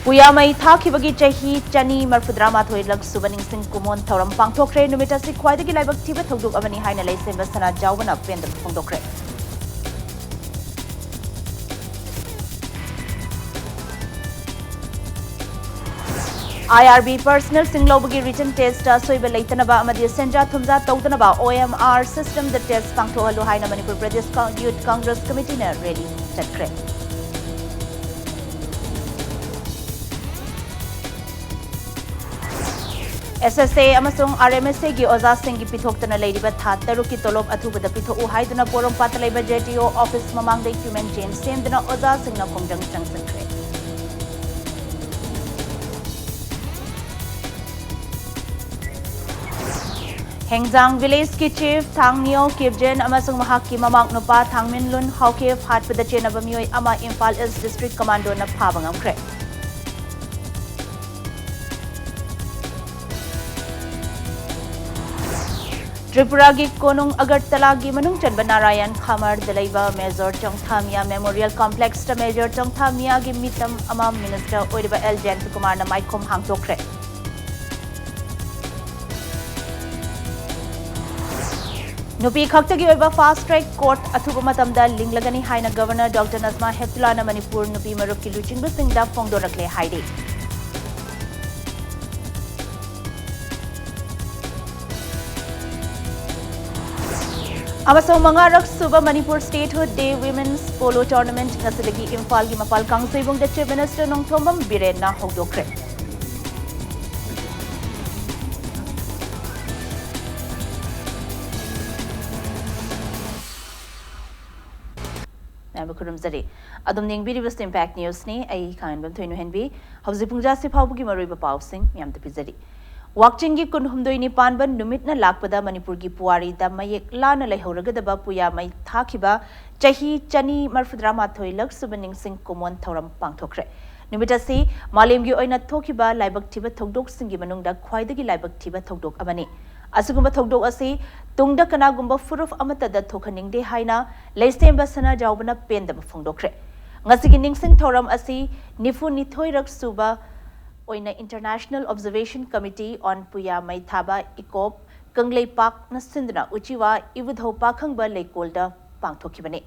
Puyamai Thakibagi Chahi Chani Marfudrama Thoilak Subaning Sing Kumon Thoram Pangtokre Numitasi Quaidagi Labak Tiba Togduk Avani Haina Lay Sana Jawana Pend the Pondokre. IRB personal Singlobagi written test Soiba Laitanaba Amadi Senja Thumza Tautanaba OMR system the test Pangto Haina Manipur Pradesh Youth Congress Committee na ready Tadkre. SSA amasung RMSA gi oza singgi pithoktana leidiba tha taruki tolop athubada pitho u haiduna porom patalaiba JTO office mamangdai human chain semdana oza singna khongjang changsankre. Hengjang village ki chief Thangnyo Kibjen amasung mahakki mamang nupa Thangminlun Hawkef hatpada chenaba mioi ama Imphal East district commando na phabangamkre. Tripura gi Konung Agartala gi Manung Chanba Narayan Khamar Dalaiba Major Chongthamia Memorial Complex ta Major Chongthamia gi mitam ama Minister Oiriba L Jayant Kumar na Maikom Hangtokre. Nupi Khaktagi Oiba Fast Track Court Athuba Matamda Linglagani Haina Governor Dr. Nazma Heptullah na Manipur Nupi Marup ki Luchingba Singda Phongdorakle Haide. Amasong mangarak suba Manipur Statehood Day Women's Polo Tournament ngasilagi Imphal gi mapal kangsoibong the Chief Minister Nongthombam Biren na hogdokre. Nabakurumzari adum ningbiribas Impact News ni ai khanbam thoinu henbi hauzi pungja se phawbugi maroiba pawsing myam de pizari. Wakchingi kunhumdoi panban numitna lakpada Manipur gi puari da mayek lana lehoragadaba puya mai thakiba chahi chani marfudrama thoilak subaning sing kumon thoram pangthokre. Numitasi malim gi oina thokiba laibak thiba thogdok singi manungda khwaidagi laibak thiba thogdok amani. Asugumba thogdok asi tungda kanagumba furuf amata da thokhaningde haina leisemba sana jawbana pendaba phongdokre. Ngasigi ningsing thoram asi nifu nithoirak suba Oina International Observation Committee on Puya Maithaba Ikop Kanglei Park na Sindna Uchiwa Ivudho Pakhangba Leikolda Pangthokibani.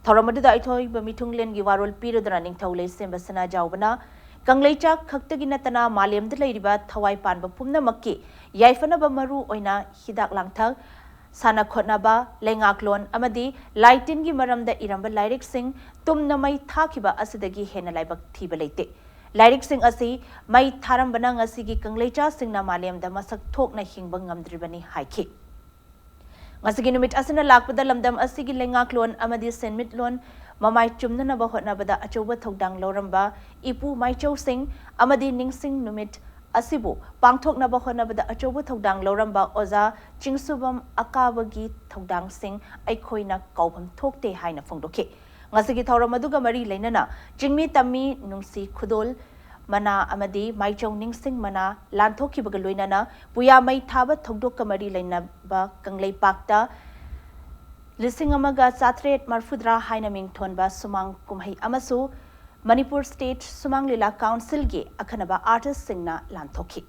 Thoramadida Ithoi Bamitunglen Giwarol Piradra Ningthaule Sembasana Jawbana Kanglaicha Khaktaginatana Maliam de Ladiba Thawai Panba Pumna Maki Yaifanaba Maru Oina Hidak Langthag Sana Khotnaba Lengaklon Amadi Laitin gi Maramda Iramba Lyric Sing Tumna Mai Thakiba Asidagi Hena Laibak Thibalate. Lyric Sing asi mai tharam banang asi gi Kangleicha Sing na Maliam da masak thok na hingbang ngamdribani haiki. Ngasigi numit asina lakpada lamdam asi gi lengaklon amadi senmitlon mamai chumna na bahot na bada achoba thokdang loramba ipu mai chau sing amadi ningsing numit asibu pangthok na bahot na bada achoba thokdang loramba oza chingsubam akabagi thokdang sing aikhoina kaubam thokte haina phongdoke. Ngasigi thoram aduga mari leinana jingmi tammi nungsi khudol mana amadi maichau ningsing mana lanthokibaga loinana puya mai thaba thogdok kamari leina ba kanglei pakta lising amaga satret marfudra haina mingthonba sumang kumhai amasu Manipur State Sumang Lila Council ge akhanaba artist singna lanthoki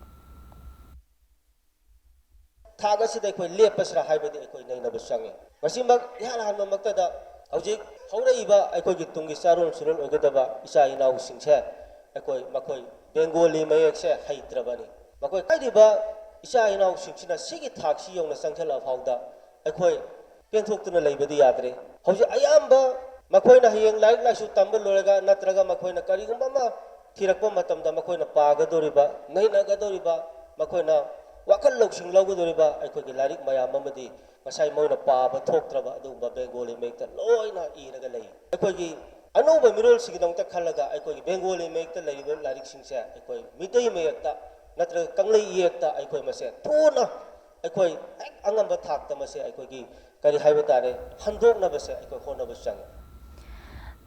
thaga sida koi lepasra haibadi koi naina basangi masimba yala hanma maktada hojik Hauraiba Akogi Tungi Sarun Surun Ogadaba Isa Inau Singse Akoi Makoi Bengali Mayakse Haidrabani Makoi Kaidiba Isa Inau Singsina Sigi Taxi on the Sankala Hauda Akoi Pentokuna Labadi Adre Hoja Ayamba Makoina Hiang like Lasu Tumble Loraga Natraga Makoina Karigumama Tirakoma Matamda Makoina Paga Doriba Naina Gadoriba Makoina Wakal Loksing Logodoriba Akogi Larik Maya Mamadi Masai Mona Paba Tokraba Dumba Bengali make the Loina Iragalay. Akogi Anoba Mirror Sigidong Takalaga, Akogi Bengali make the lady Larik Singsa, Akoi Midday Mayata, Natra Kanglay Yeta, Akoi Mase, Tuna, Akoi Angamba Tak Tamase, Akogi, Kari Havatare, Handok Nabase, Akoi Honabasang.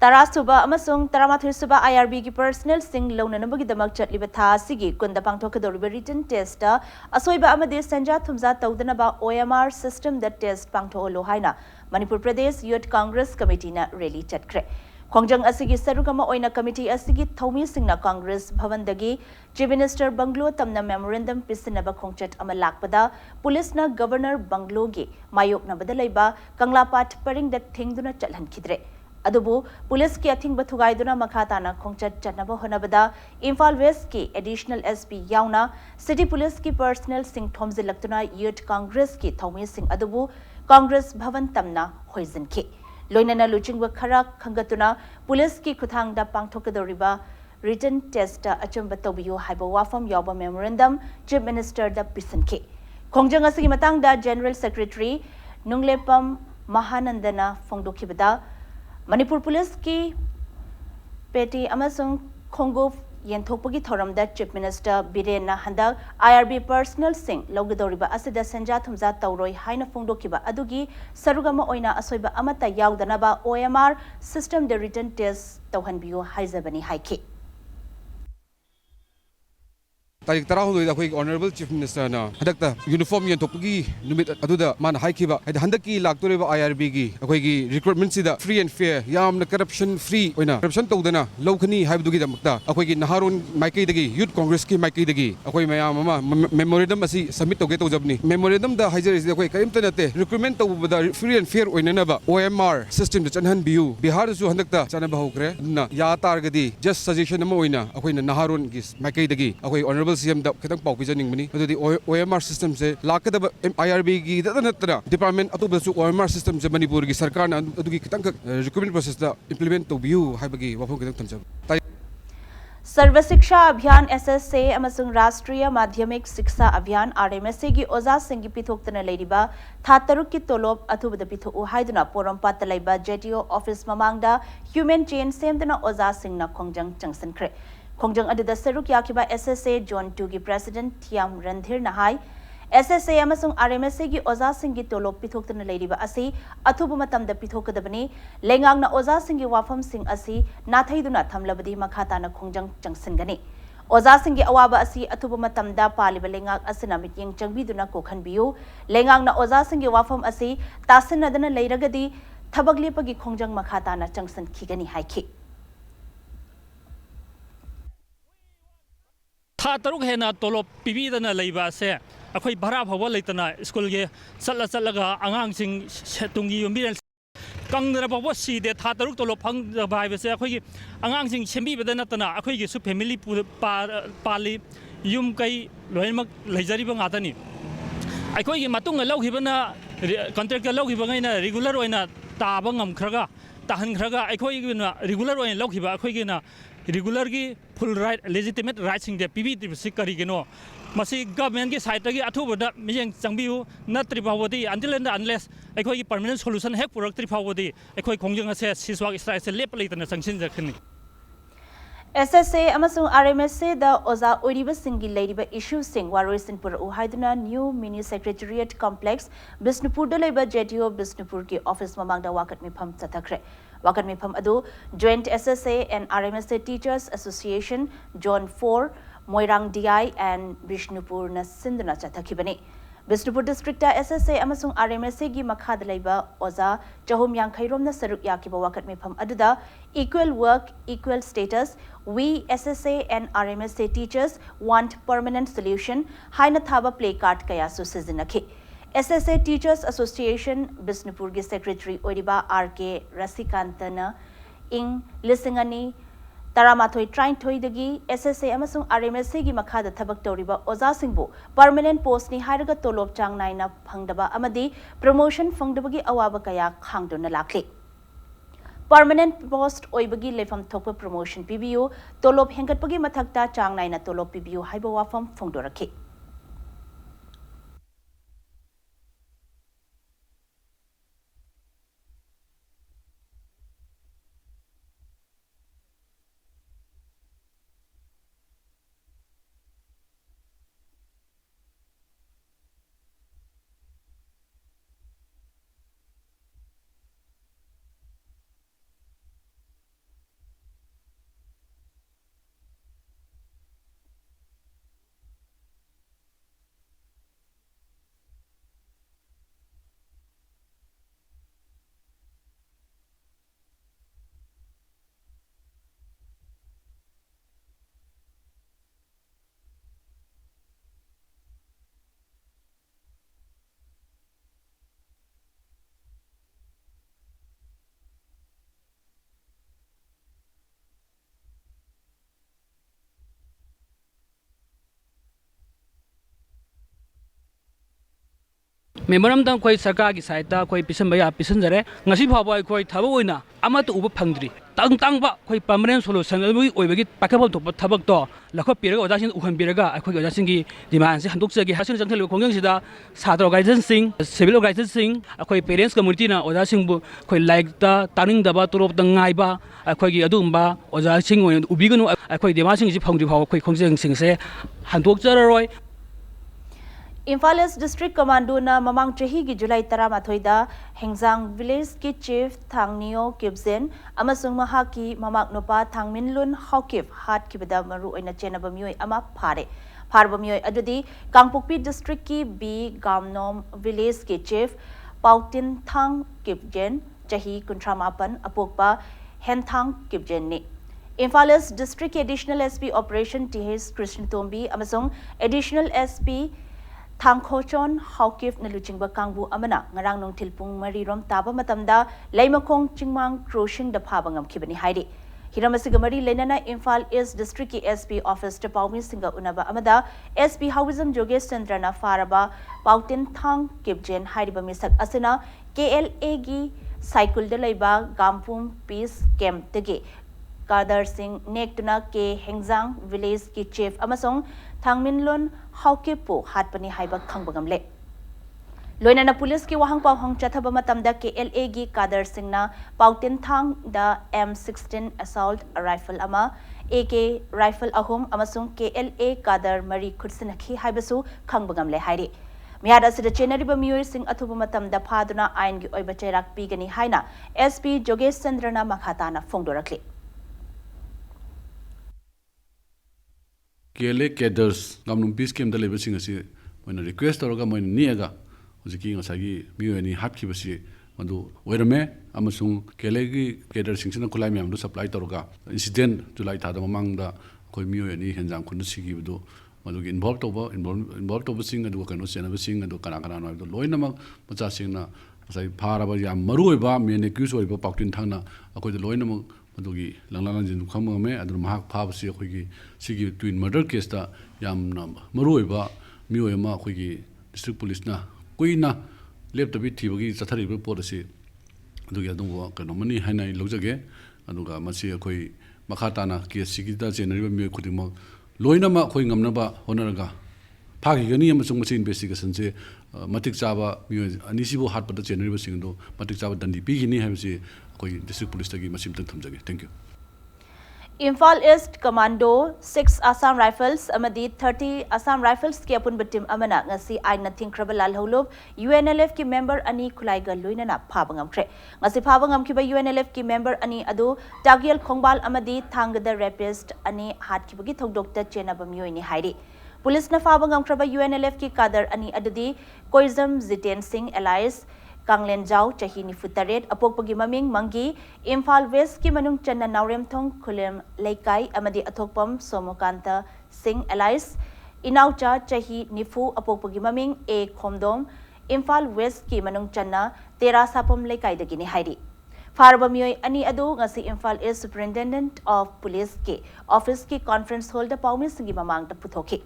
Tarasuba amasung Taramathir Suba IRB ki personal sing loan nabagi damak chatliba tha sigi kunda pangthokadoriba written test asoiba amade Sanja Thumza Taudanaba OMR system that test pangtho lo haina Manipur Pradesh Youth Congress Committee na rally chatkre Khongjang asigi sarugama oina committee asigi thomi singna Congress bhavandagi Chief Minister Banglo tamna memorandum pisinaba khongchat ama lakpada police na Governor Banglo gi mayok na badalaiba Kanglapat paringda thingduna chalhankhidre adubu police ki athing bathugaiduna makhatana khongchat chatnaba honabada Imphal West ki additional SP yauna city police ki personnel sing thomjilaktuna youth Congress ki thomi sing adubu Congress bhavan tamna hoizinki Loinana Luchingwa Khara Kangatuna, Police ki Kuthang da Pangtokadoriba, written test Achumba Tobiyo Haiba Wafam Yoba Memorandum, Chief Minister da Pisanke. Kongjang asigi matang da General Secretary Nunglepam Mahanandana Fongdokibada, Manipur Police ki Petty Amasung Kongo Yenthokpagi Thoramda Chief Minister Birena Handak IRB Personal Sing Logadoriba Asida Senja Thumza Tauroi Haina Fongdokiba Adugi Sarugama Oina Asoiba Amata Yaudanaba OMR System the Written Test Tauhanbiyo Haizabani Haiki. Tarik tarahului da Honorable Chief Minister na hadakta uniform yan topagi numit aduda man haikiba handaki laktoreba IRB gi akhoi recruitment sida free and fair yamna corruption free oina corruption tawdana lawkhani haibugi damakta akhoi gi naharun maikai dagi youth congress ki maikai dagi akhoi mayam ama memorandum asi submit toge tawjabni memorandum da haijar is akhoi kaimta nate recruitment tawbada free and fair oina na ba OMR system da chanhan biu bihar su handakta chanaba hokre na ya targadi just suggestion ama oina akhoi naharun gi maikai dagi akhoi honorable CM da kitang pau pijaning mani adudi OMR system se lakada IRB gi da natna department atuba su OMR system se Manipur gi sarkar na adugi kitang recruitment process da implement to biu haibagi wafong kitang tamjab सर्व शिक्षा अभियान SSA अमसुंग राष्ट्रीय माध्यमिक शिक्षा अभियान RMSA की ओजा सिंह पिथोक्तन लेरिबा था तरुक की तोलोब अथुबद पिथो हाइदुना पोरमपात लेबा JTO ऑफिस ममांगदा ह्यूमन चेन सेमदना ओजा सिंह ना खोंगजंग चंगसनख्रे खोंगजंग अदुदा सरुक याकिबा SSA जोन 2 की प्रेसिडेंट थियाम रणधीर नहाई SSA अमसुंग RMSA की ओजा सिंह की तोलोब पिथोक्तन लेरिबा असि अथुब मतमदा पिथोकदबनी लेंगांगना ओजा सिंह की वाफम सिंह असि नाथैदुना थमलबदी मखाताना खोंगजंग चंगसनगनी ओजा सिंह की अवाबा असि अथुब मतमदा पालिबा लेंगांग असना मिटिंग चंगबीदुना कोखनबियु लेंगांगना ओजा सिंह की वाफम असि तासनदना लेरगदी थबक लेपगी खोंगजंग मखाताना चंगसन खिगनी हाइखि था तरुक हेना तोलोप पिबीदना लैबा से अखोई भरा फवा लेतना स्कूल के चलगा आगांसिंग तुंगी युमिरन कंगदना फवा सीदे था तरुक तोलोप फंगबा हाइबसे अखोई आगांसिंग सेंबीबदा नतना अखोई के सु फैमिली पाली युम कई लोइनमक लेजरिबा ngaतनी अखोई के मतुंग लौखिबना कॉन्ट्रैक्ट लौखिबगैना रेगुलर ओइना ताबा ngamkhraga ताहनख्रागा अखोई के रेगुलर ओइन लौखिबा अखोई के रेगुलर की फुल राइट लेजिटिमेट राइट्स पीबी करीगनो गवर्नमेंट की साइड की अथुबद मियें चंबियु नत्रि फावदी अंटिल एंड अनलेस अखोई परमानेंट सोल्यूशन हेक पुरक्त्रि फावदी अखोई खोंजंग से सिसवाग स्ट्राइक से लेप लेतना संगसिन जखनी SSA अमसुंग RMSA दा ओजा ओरिबा सिंगी लेरिबा इशू सिंग वारोइसिनपुर उहाइदुना new mini secretariat complex Bishnupur दा लेबा JTO बिष्णुपुर की ऑफिस ममांगदा वाकट मिफम चथखरे वाकट मिफम अदु joint SSA and RMSA teachers association zone 4 Moirang DI and Bishnupur न सिंदना चथखिबनी बिष्णुपुर डिस्ट्रिक्ट SSA अमसुंग RMSA की मखाद लेबा ओजा चहुम यांखैरोम न सरुक याकिबा वाकट मिफम अदुदा equal work equal status we SSA and RMSA teachers want permanent solution haina thaba play card kaya su sizinakhi SSA Teachers Association Bisnupur gi secretary oiriba RK Rasikantana ing lisingani Taramathoi trying toidagi SSA amasung RMSA gi makhada thabak toriba oza singbu permanent post ni hairaga tolob chang naina phangdaba amadi promotion phangdabagi awaba kaya khangdona lakli Permanent post oibagi lefam thokpa promotion PBU tolob hengatpagi mathakta chang naina tolob PBU haiba wafam phongdorakhi मेमोरम दम कोई सरकार की सहायता कोई पिसन भया पिसन जरे ngasi phawba कोई thaba oina ama to uba phangdri tang ba कोई permanent solution oi oibagi pakabol to thabak to lakho piraga oja sin uhan piraga akhoi oja sin gi demand se handuk se gi hasin jangthel khongjang sida sadro organization sing civil organization sing akhoi parents community na oja sing bu khoi like ta taning daba turop dang ngai ba akhoi gi adumba oja sing oi ubiganu akhoi demand sing ji phangdri phaw khoi khongjang sing se handuk jararoi Imphal East District Commando na mamang chahi gi July 13 da Hengzang Village ki Chief Thangnio Kibzen amasung mahaki mamak nopa Thangminlun Hawkif hat kibada maru oina chenaba myoi ama pharba myoi adudi Kangpokpi District ki B Gamnom Village ki Chief Pautin Thang Kibjen chahi 38 apokpa Henthang Kibjen ni Imphal East District Additional SP Operation TH Krishna Tombi amasung Additional SP Thangkhochon Hawkif na luchingba kangbu amana ngarang nong tilpung marirom taba matamda laimakong chingmang crossing da phabangam khibani haidi hiramasiga mari lenana Imphal East District ki SP office to Paumi Singa unaba amada SP Howism Jogesh Chandra na faraba Pautin Thang Kibjen hairiba misak asina KLA gi cycle da laiba Gampum Peace Camp tege Kadar Singh Nektuna ke Hengzang Village ki Chief amasong Thangminlun Hawkipu hatpani haiba khangbangamle Loinana police ki wahang pawhang chathaba matamda KLA gi Kadar Singh na Pautin Thang da M16 assault rifle ama AK rifle ahum amasung KLA Kadar Mari khutsinakhi haibasu khangbangamle hairi Mihada sida chenariba miyoi sing athuba matamda phaduna ain gi oiba chairak pigani haina SP Jogesh Chandra na makhatana phongdorakli KLA cadres gamnum peace camp da leba sing asi moina request toroga moina niaga hojiki ngasagi mioni hapki basi madu oirame amasung KLA gi cadre singsina kulai myam do supply toroga incident July thada mamang da koi mioni henjang khun sigi bu madu involved toba sing adu kano sena sing adu kana no do loina mak macha singna sai phara yam maroi ba mene accuse oi ba paktin thangna akoi do loina mak Madugi Langlan Jin Kamame, and Mahak Pabsi, Sigi twin murder case da Yam Maruiba, Muema, Quigi, District Police na, Quina, left a bit Tiwagi, Satari policy. Duga Kanomani, Hana Lozage, Anuga Masia Koi, Makatana, Kia Sigita, General Mu Kudimo, Loinama, Koingamnaba, Honoraga, Pakigani, Masung machine investigation, say, Matic Java, Anisibo Hat, but the General Singo, Matic Java, Dandi Pigini, have say, District Police tagi masim tan thamjage. Thank you. Imphal East Commando 6 Assam Rifles amadi 30 Assam Rifles ki apun batim amana ngasi aina thingkraba lal holob UNLF ki member ani khulaiga loinana phabangam khre ngasi phabangam ki ba UNLF ki member ani adu tagial khongbal amadi thangda rapist ani hat ki bagi thogdok ta chena bam yoini hairi Police na phabangam khraba UNLF ki kadar ani adudi Koizam Ziten Singh Elias Kanglen Jau chahi nifutaret apokpagi maming mangi Imphal West ki manung channa naurem thong khulem laikai amadi athokpam Somokanta Singh Elias Inaucha chahi nifu apokpagi maming A Khomdom Imphal West ki manung channa Tera Sapam laikai dagini hairi Farbamyoi ani adu ngasi Imphal East Superintendent of Police ki office ki conference hall da paumi singi mamang ta puthoki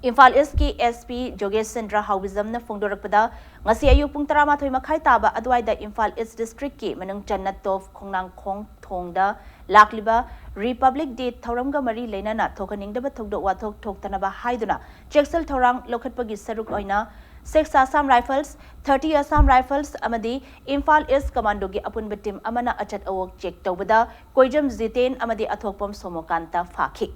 Imphal East ki SP Jogesh Chandra Howism na phongdorakpada ngasi ayu pung 13 makhai taba adwaida Imphal East District ki manung channa tof khongnang khong thongda lakliba Republic Day thoramga mari leinana thokaningdaba thogdo wathok thoktanaba haiduna checksel thorang lokhatpagi saruk oina 6 Assam Rifles 30 Assam Rifles amadi Imphal East Commando gi apun batim amana achat awok check tawbada Koijam Ziten amadi athokpam Somokanta fakhi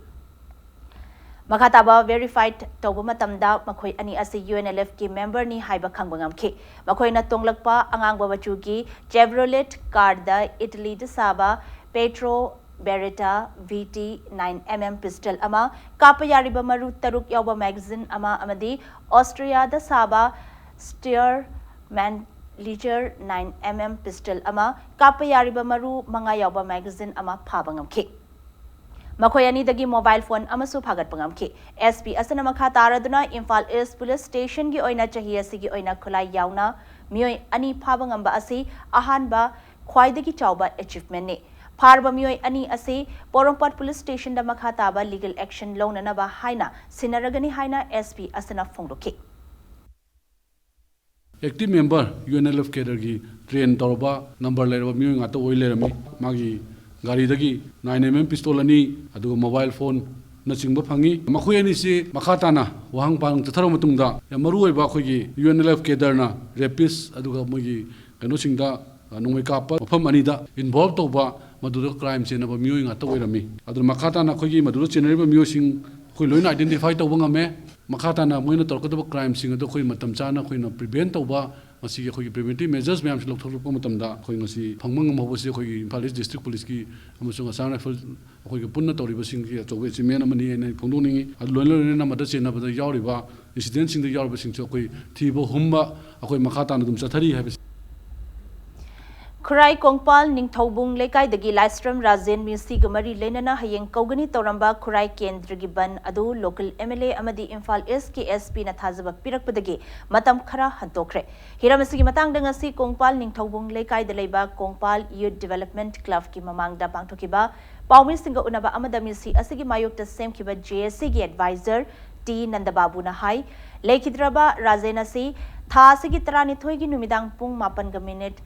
Makataba verified tawba matamda makhoi ani asi UNLF ki member ni haiba khangbangam khi makhoi na tonglakpa angang babachu ki Chevrolet car da Italy da saba Petro Beretta VT 9mm pistol ama kapayariba maru taruk yawba magazine ama amadi Austria da saba Stearman Leger 9mm pistol ama kapayariba maru manga yawba magazine ama phabangam khi Makoyani dagi mobile phone amasu phagat pangamki SP asana makha taraduna Imphal East Police Station gi oina chahiya sigi oina khulai yauna mioi ani phabangamba asi ahanba khwaidagi chawba achievement ni pharba mioi ani asi Porompat Police Station da makha taba legal action launana ba haina sinaragani haina SP asana phongdoki active member UNLF cadre की train तौरबा number लेरबा मियोय ngata oi lerami magi gari dagi 9mm pistol ani aduga mobile phone na chingba phangi makhoi ani si makhata na wahang pang tharo matungda ya maru oi ba khoi gi UNLF cadre ना रेपिस aduga mogi kano singda nungmai kapa pham ani da involve toba madura crime chena ba miyoy ngata oi rami adur makhata na khoi gi madura chenari ba miyoy sing khoi loina identify toba ngame makhata na moina torkadaba crime sing ado khoi matam chana khoi na prevent toba ngasi gi khoi preventive measures myam lok thok ko matam da khoi ngasi phangmang ma hosi khoi Imphal East district police ki amusung asang rifle khoi gi punna toriba sing ki chobe chimen amani ne phongdong ningi ad loin loin na mada chena bada yawriba incident sing da yawriba sing cho khoi thibo humba khoi makhata na dum chathari ha Kurai Kongpal Ningthobung Lekai dagi Livestream Rajen Music Mari Lenana Hayeng Kogani Toramba Kurai Kendra Ban Adu local MLA Amadi Imphal East KSP na Thazaba Pirakpadagi Matam Khara Hantokre Hiramasi Matang Dangasi Kongpal Ningthobung Lekai Deleba Kongpal Youth Development Club ki Mamangda Pangtokiba Paumi Singa Unaba Amadamisi Asigi Mayuk the same Kiba JSC ki advisor T Nandababu na Hai Lekidraba Rajenasi Thasigi Tarani Thoigi Numidang Pung Mapan minute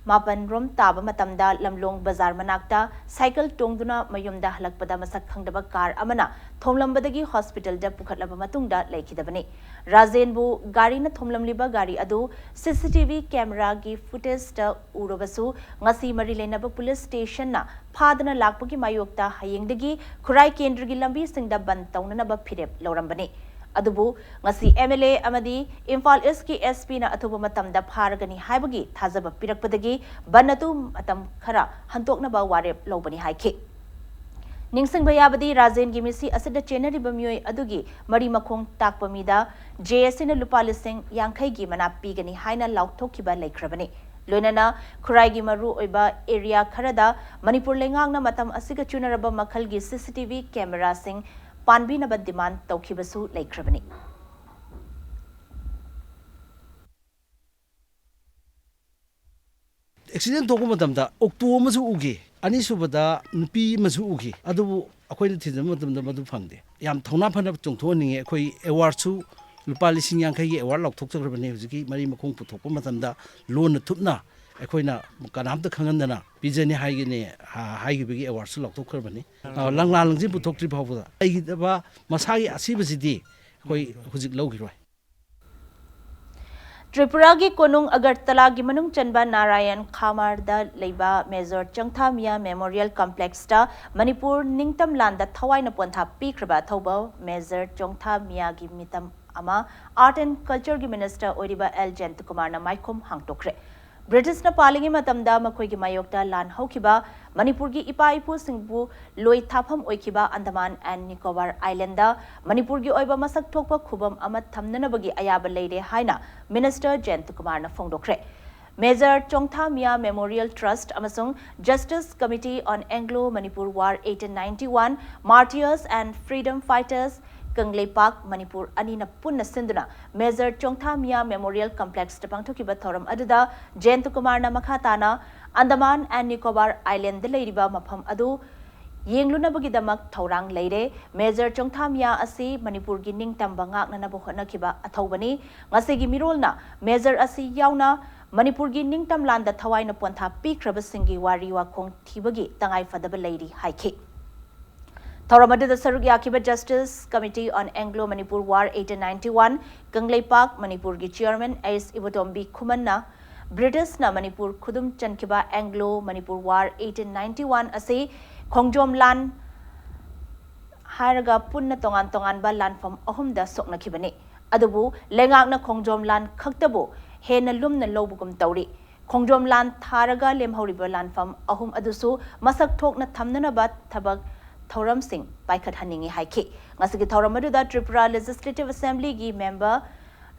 Mapan rom taba matamda lamlong bazar manakta cycle tongduna mayumda halakpada masak khangdaba car amana thomlambadagi hospital da pukhatlaba matungda lekhidabani Rajen bu gari na thomlamliba gari adu CCTV camera gi footage ta urobasu ngasi mari lenaba police station na phadana lakpagi mayokta hayengdagi khurai kendra gi lambi singda ban tawnana ba phirep lorambani adubu ngasi MLA amadi Imphal East ki SP na athuba matamda pharagani haibagi thazaba pirakpadagi banatu matam khara hantokna ba warep lobani haike ningsing bayabadi Rajen gi misi asida chenari bamyoi adugi mari makhong takpa mida JSC na lupa lising yangkhai gi mana pigani haina laukthokkiba laikhrabani loinana khurai gi maru oiba area kharada Manipur lengang na matam asiga chunaraba makhal gi CCTV camera sing Panbi na demand tawkibasu laikhrabani accident thokpa matamda octo masu ugi ani subada nupi masu ugi adubu akoina thidam matamda madu phangde yam thona phana chongthoninge akoi award su lupa lising yangkhai gi award lok thokchagrabani hujiki mari makhong puthokpa matamda lon thupna akoina kanamta khangandana pijani haigine haigibigi award su lok thokkrabani langla langji puthokri phawda aigidaba masagi asibasidi akoi hujik logiroi Tripura gi konung Agartala gi manung chanba Narayan Khamar da leiba Major Changthamia Memorial Complex ta Manipur ningtam landa thawai na pontha pikraba thoba Major Changthamia gi mitam ama Art and Culture gi Minister Oriba L Jayantkumar na maikhom hangtokre British na palingi matamda makhoi gi mayokta lan haukiba Manipur gi ipa ipu singbu loi thapam oikiba Andaman and Nicobar Island da Manipur gi oiba masak thokpa khubam ama thamnanabagi ayaba leire haina Minister Jayantkumar na phongdokre Major Chongthamia Memorial Trust amasung Justice Committee on Anglo-Manipur War 1891 Martyrs and Freedom Fighters Kanglei Park Manipur anina punna sinduna Major Chongthamia Memorial Complex tapangthokiba thoram aduda Jayantkumar na makhatana Andaman and Nicobar Island de leiriba mapham adu yenglunabagi-damak thaurang leire Major Chongthamia asi Manipur gi ningtamba ngaknanaba hotnakiba athaubani ngasigi mirolna Major asi yauna Manipur gi ningtam landa thawaina pontha pikraba singi wari wa khong thibagi tangai fadaba leiri haike Thoramadu Saruk Yakiba Justice Committee on Anglo-Manipur War 1891, Kanglei Park, Manipur gi Chairman S. Ibotombi Kumanna, British na Manipur Khudum Chankiba Anglo-Manipur War 1891 ase Khongjom Lan Haraga Punna Tongan ba Lanfam Ahumda Soknakibani. Adubu Lengak na Khongjom Lan Khaktabu, Hena Lumna Lobugum Tauri. Khongjom Lan Tharaga Lemhoriba Lanfam Ahum Adusu, Masak Tok na Tamnanabat Tabak Thoram Singh Paikat Haningi Haike. Ngasigi Thoramadu da Tripura Legislative Assembly gi member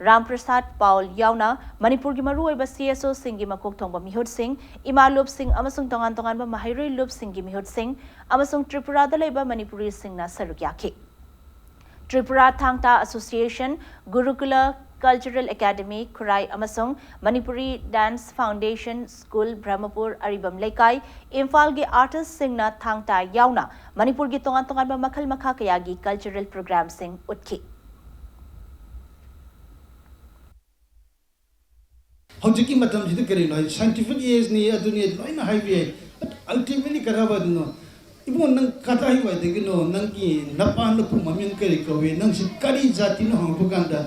Ram Prasad Paul Yauna, Manipur gi maruoiba CSO Singh gi makok thongba Mihut Singh, Ima Lup Singh amasung tongan ba Mahairoi Lup Singh gi Mihut Singh, amasung Tripura da leiba Manipuri Singh na saruk yake. Tripura Thangta Association, Gurukula Cultural Academy, Kurai amasung Manipuri Dance Foundation School, Brahmapur, Aribam Lekai, Imphal gi artist Singh na Thangta Yauna, Manipur gi tongan ba makhal makha kaya gi cultural program Singh utki. ꯍꯧꯖꯤꯛꯀꯤ ꯃꯇꯝꯁꯤꯗ ꯀꯔꯤꯅꯣ scientific ꯑꯦꯖꯅꯤ ꯑꯗꯨꯅꯤ ꯂꯣꯏꯅ ꯍꯥꯏꯕ ꯌꯥꯏ ꯑꯜꯇꯤꯃꯦꯠꯂꯤ ꯀꯔꯥꯕꯗꯨꯅꯣ ꯏꯕꯨꯡ ꯅꯪ ꯀꯗꯥꯏꯋꯥꯏꯗꯒꯤꯅꯣ ꯅꯪꯒꯤ ꯅꯄꯥ ꯅꯄꯨ ꯃꯃꯤꯡ ꯀꯔꯤ ꯀꯧꯏ ꯅꯪꯁꯤ ꯀꯔꯤ ꯖꯥꯇꯤꯅꯣ ꯍꯪꯉꯛꯄ ꯀꯥꯟꯗ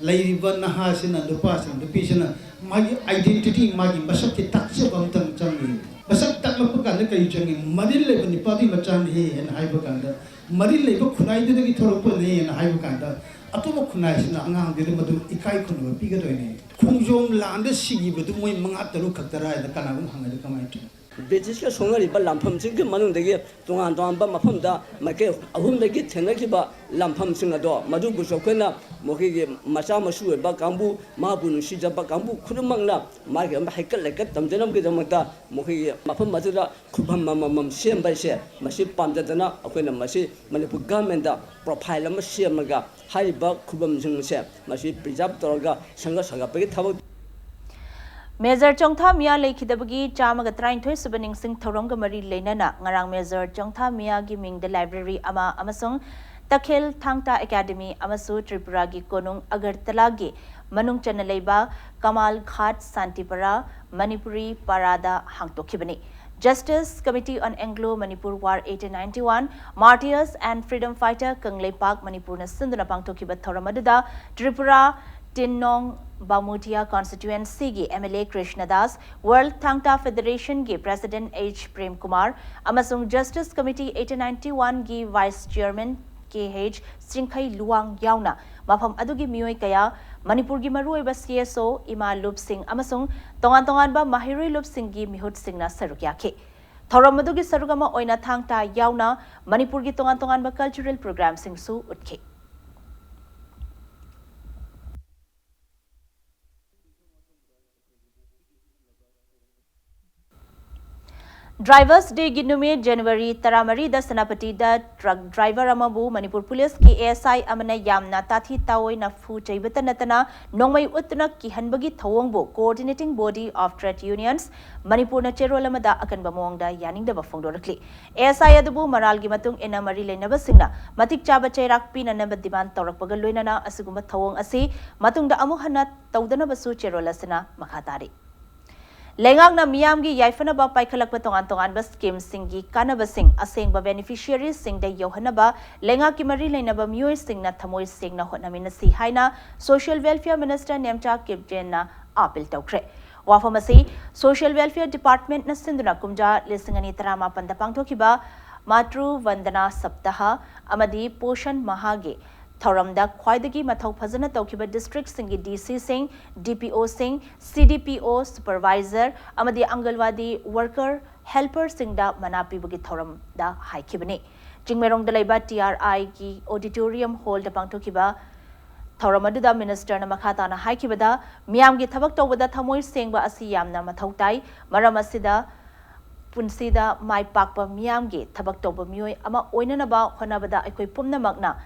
ꯂꯩꯔꯤꯕ ꯅꯍꯥꯁꯤꯅ ꯅꯨꯄꯥꯁꯤꯅ ꯅꯨꯄꯤꯁꯤꯅ ꯃꯥꯒꯤ ꯑꯥꯏꯗꯦꯟꯇꯤꯇꯤ ꯃꯥꯒꯤ ꯃꯁꯛꯀꯤ ꯇꯥꯛꯆꯕ ꯑꯃꯇꯪ ꯆꯪꯉꯤ ꯃꯁꯛ ꯇꯥꯛꯂꯛꯄ ꯀꯥꯟꯗ ꯀꯔꯤ ꯆꯪꯉꯤ ꯃꯔꯤꯜ ꯂꯩꯕ ꯅꯤꯄꯥꯒꯤ ꯃꯆꯥꯅꯤ ꯍꯥꯏꯅ ꯍꯥꯏꯕ ꯀꯥꯟꯗ ꯃꯔꯤꯜ ꯂꯩꯕ ꯈꯨꯟꯅꯥꯏꯗꯨꯗꯒꯤ ꯊꯣꯔꯛꯄꯅꯤ ꯍꯥꯏꯅ ꯍꯥꯏꯕ ꯀꯥꯟꯗ ꯑꯇꯣꯞꯄ ꯈꯨꯟꯅꯥꯏꯁꯤꯅ ꯑꯉꯥꯡꯗꯨꯗ ꯃꯗꯨ ꯏꯀꯥꯏ ꯈꯨꯝꯅꯕ ꯄꯤꯒꯗꯣꯏꯅꯤ ꯈꯣꯡꯖꯣꯝ ꯂꯥꯟꯗ ꯁꯤꯈꯤꯕꯗꯨ ꯃꯣꯏ 5-6 ꯈꯛꯇꯔꯥ ꯍꯥꯏꯅ ꯀꯅꯥꯒꯨꯝꯕ ꯍꯪꯉꯗꯤ ꯀꯃꯥꯏꯅ ꯇꯧꯏ ꯕ꯭ꯔꯤꯇꯤꯁꯀ ꯁꯣꯡꯅꯔꯤꯕ ꯂꯝꯐꯝꯁꯤꯡꯒꯤ ꯃꯅꯨꯡꯗꯒꯤ ꯇꯣꯉꯥꯟ ꯇꯣꯉꯥꯟꯕ ꯃꯐꯝꯗ ꯃꯥꯏꯀꯩ ꯑꯍꯨꯝꯗꯒꯤ ꯊꯦꯡꯅꯈꯤꯕ ꯂꯝꯐꯝꯁꯤꯡ ꯑꯗꯣ ꯃꯗꯨꯕꯨꯁꯨ ꯑꯩꯈꯣꯏꯅ ꯃꯈꯣꯏꯒꯤ ꯃꯆꯥ ꯃꯁꯨ ꯑꯣꯏꯕ ꯀꯥꯡꯕꯨ ꯃꯥꯕꯨ ꯅꯨꯡꯁꯤꯖꯕ ꯀꯥꯡꯕꯨ ꯈꯨꯗꯤꯡꯃꯛꯅ ꯃꯥꯒꯤ ꯍꯩꯀꯠ ꯂꯩꯀꯠ ꯇꯝꯖꯅꯕꯒꯤꯗꯃꯛꯇ ꯃꯈꯣꯏꯒꯤ ꯃꯐꯝ ꯑꯗꯨꯗ ꯈꯨꯕꯝ ꯑꯃꯃꯝ ꯁꯦꯝꯕ ꯍꯥꯏꯁꯦ ꯃꯁꯤ ꯄꯥꯝꯖꯗꯅ ꯑꯩꯈꯣꯏꯅ ꯃꯁꯤ ꯃꯅꯤꯄꯨꯔ ꯒꯚꯔꯟꯃꯦꯟꯇ ꯄ꯭ꯔꯣꯐꯥꯏꯜ ꯑꯃ ꯁꯦꯝꯃꯒ ꯍꯥꯏꯔꯤꯕ ꯈꯨꯕꯝꯁꯤꯡꯁꯦ ꯃꯁꯤ ꯄ꯭ꯔꯤꯖꯥꯕ ꯇꯧꯔꯒ ꯁꯪꯒ ꯁꯥꯒꯠꯄꯒꯤ ꯊꯕꯛ Major Chongtha Mia Lekidabagi Chamaga Train to Subaning Thoronga Marie Lenana, Ngarang Major Chongtha Mia Giming the Library Ama Amasung, Takhil Thangta Academy Amasu Tripuragi Konung Agartalagi, Manung Chanaleba, Kamal Ghat Santipara, Manipuri Parada Hangtokibani. Justice Committee on Anglo-Manipur War 1891, Martyrs and Freedom Fighter Kangle Park Manipur Sinduna Pangtokiba Thoramadada, Tripura Tinnong Bamutia constituency gi MLA Krishnadas, World Thangta Federation gi President H. Prem Kumar, Amasung Justice Committee 1891 gi Vice Chairman KH Singkhai Luang Yauna, Mafam Adugi Mioy Kaya, Manipur gi Marui ba CSO Ima Lup Singh Amasung, Tongan Tongan ba Mahiri Lup Singh gi Mihut Singh na Sarukyake. Thoramadugi Sarugama Oina Thangta Yauna, Manipur gi Tongan Tongan ba cultural program Singh Su Utke. Drivers Day Ginnume January Taramari da Sanapati da truck driver Amabu Manipur Police ki ASI Amana Yamna Tathi Tawoi na Fu Chaibata Natana Nongmai Utna ki Hanbagi Thawongbo Coordinating Body of Trade Unions Manipur na Cherolamada Akan Bamongda Yaning da Bafongdorakli ASI Adabu Maral Gimatung Ena Mari Lenaba Singna Matik Chaba Chairak Pina Namba Diman Torak Pagaluina Asuguma Thawong Asi Matung da Amuhana Taudana Basu Cherolasana Makatari Lengang na miyam gi yaifana ba paikhalak pa tongan ba scheme singi kanaba sing aseng ba beneficiaries sing da yohana ba lenga ki mari leina ba mioy sing na thamoi sing na hotna si haina social welfare minister nemcha kipjen na apil tawkre wafamasi social welfare department na sinduna kumja lisingani tarama panda pangthokiba matru vandana saptaha amadi poshan mahage Thoramda Khwaidagi Mathau Phazana Taukiba District Singi DC Singh, DPO Singh, CDPO Supervisor, Amadi Angalwadi Worker, Helper Singda Manapi Bagi Thoram da Haikibani. Jingmerong Dalaiba TRI ki Auditorium Hall da Pangtokiba Thoramadu Minister na Makata na Haikibada, Miam gi Thabak Tawada Thamoy Singba Asiyam na Mathautai, Maramasida Punsida Mai Pakpa Miam gi Thabak Tawba Mioy Ama Oinanaba Honabada Akoi Pumna Magna.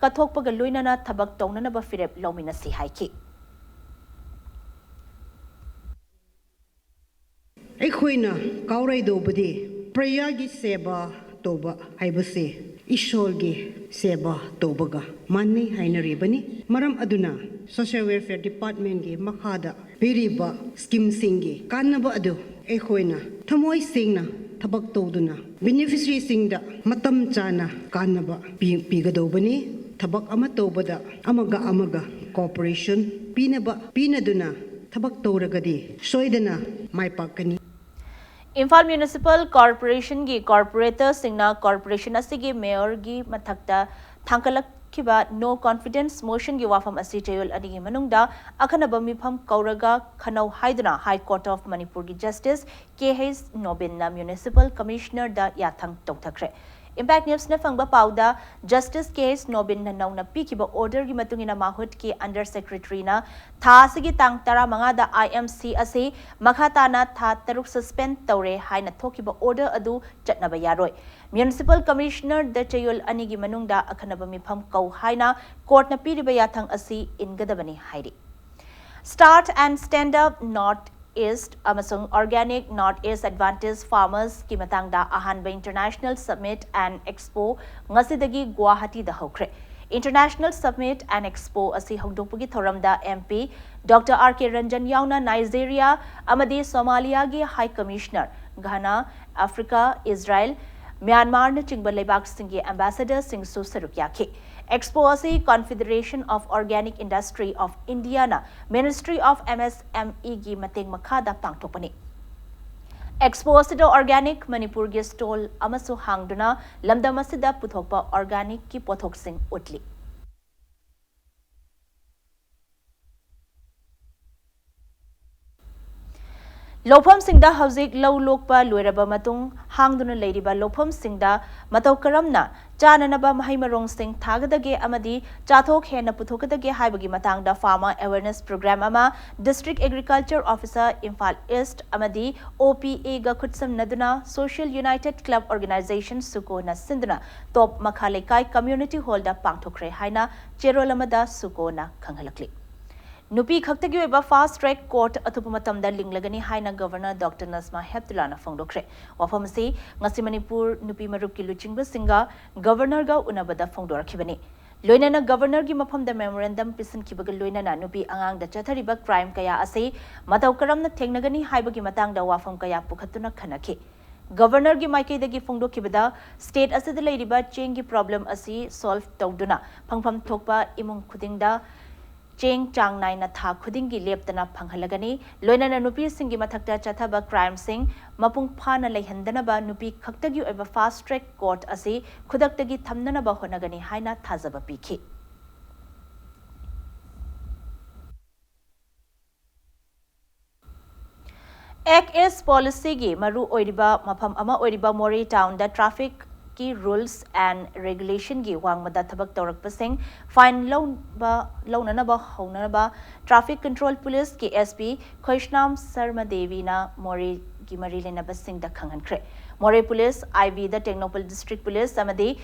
Kathokpaga Luinana Tabak Tonana Firep Lomina Si Haiki. Equina, Kauraido Budi, Prayagi Seba Toba, Ibase, Isholgi Seba Tobaga, Mani Hainaribani, Maram Aduna, Social Welfare Department gi Makada, Piriba, Skim Singi, Kanaba Adu, Equina, Tamoy Singna, Tabak Toduna, Beneficiary Singda, Matam Chana, Kanaba, Pigadobani. Tabak amatobada amaga corporation pinaduna tabak toragadi soidana mai pakani Imphal Municipal Corporation gi corporator singna corporation asigi mayor gi mathakta thangkalak kiba no confidence motion gi wafam asi chayol adigi manungda akhanaba mifam kauraga khanau haiduna High Court of Manipur gi Justice KH Nobinna Municipal Commissioner da yathang tokthakre Impact News na fangba pauda Justice Case Nobin na nauna pikiba order gi matungina mahut ki Under Secretary na tha sigi tang tara manga da IMC ase makata na tha taruk suspend tawre haina thokiba order adu chatnaba yaroi Municipal Commissioner da chayol ani gi manungda akhanaba mifam kau haina court na piriba yathang asi ingadabani hairi Start and Stand Up North East Amasung Organic Northeast Advantage Farmers ki matangda Ahanba International Summit and Expo ngasidagi Guwahati da hokre International Summit and Expo asi hongdokpagi thoramda MP Dr. R.K. Ranjan yauna Nigeria amadi Somalia gi High Commissioner Ghana, Africa, Israel, Myanmar na chingba leibak singi ambassador singsu saruk yaki. Expo asi Confederation of Organic Industry of India na Ministry of MSME gi mateng makada pangtokpani. Expo asida organic Manipur gi stall amasu hangduna lamdam asida puthokpa organic ki pothok sing utli. Lopam singda hauzik low lokpa lueraba matung hangduna leiriba lopam singda matau karamna chananaba mahaimarong sing thagadage amadi chathok hena puthokadage haibagi matangda farmer awareness program ama district agriculture officer Imphal East amadi OPA ga khutsam naduna social united club organization suko na sinduna top makhalekai community hall da pangthokre haina cherolamada suko na khanghalakli. Nupi Khaktagi weba fast track court atupumatamda linglagani haina Governor Dr. Nasma Heptulana Fongdokre. Wafamasi ngasi Manipur Nupi Marup ki luchingba singa Governor ga unabada Fongdorakibani. Loinana Governor gi mafamda memorandum pisan kibaga loinana Nupi angang da chathariba crime kaya ase matau karamna thengnagani haibagi matangda wafam kaya pukhatuna khanaki. Governor gi maikaidagi Fongdokibada state asida leiriba change gi problem asi solve tawduna phangpham thokpa imung khudingda Cheng Chang Nai na tha khudingi leptana phanghalagani loinana nupi singi mathakta chathaba crime sing mapung phana leihandana ba nupi khaktagi oiba fast track court ase khudaktagi thamnana ba honagani haina thazaba pikhi. ACS policy gi maru oiriba mafam ama oiriba Mori town da traffic ki rules and regulation gi wangmada thabak tawrakpasing fine launanaba haunanaba traffic control police ki SP Khoishnam Sarma Devi na Mori gi marilena basing da khangankre. Mori police IV da Technopol district police amadi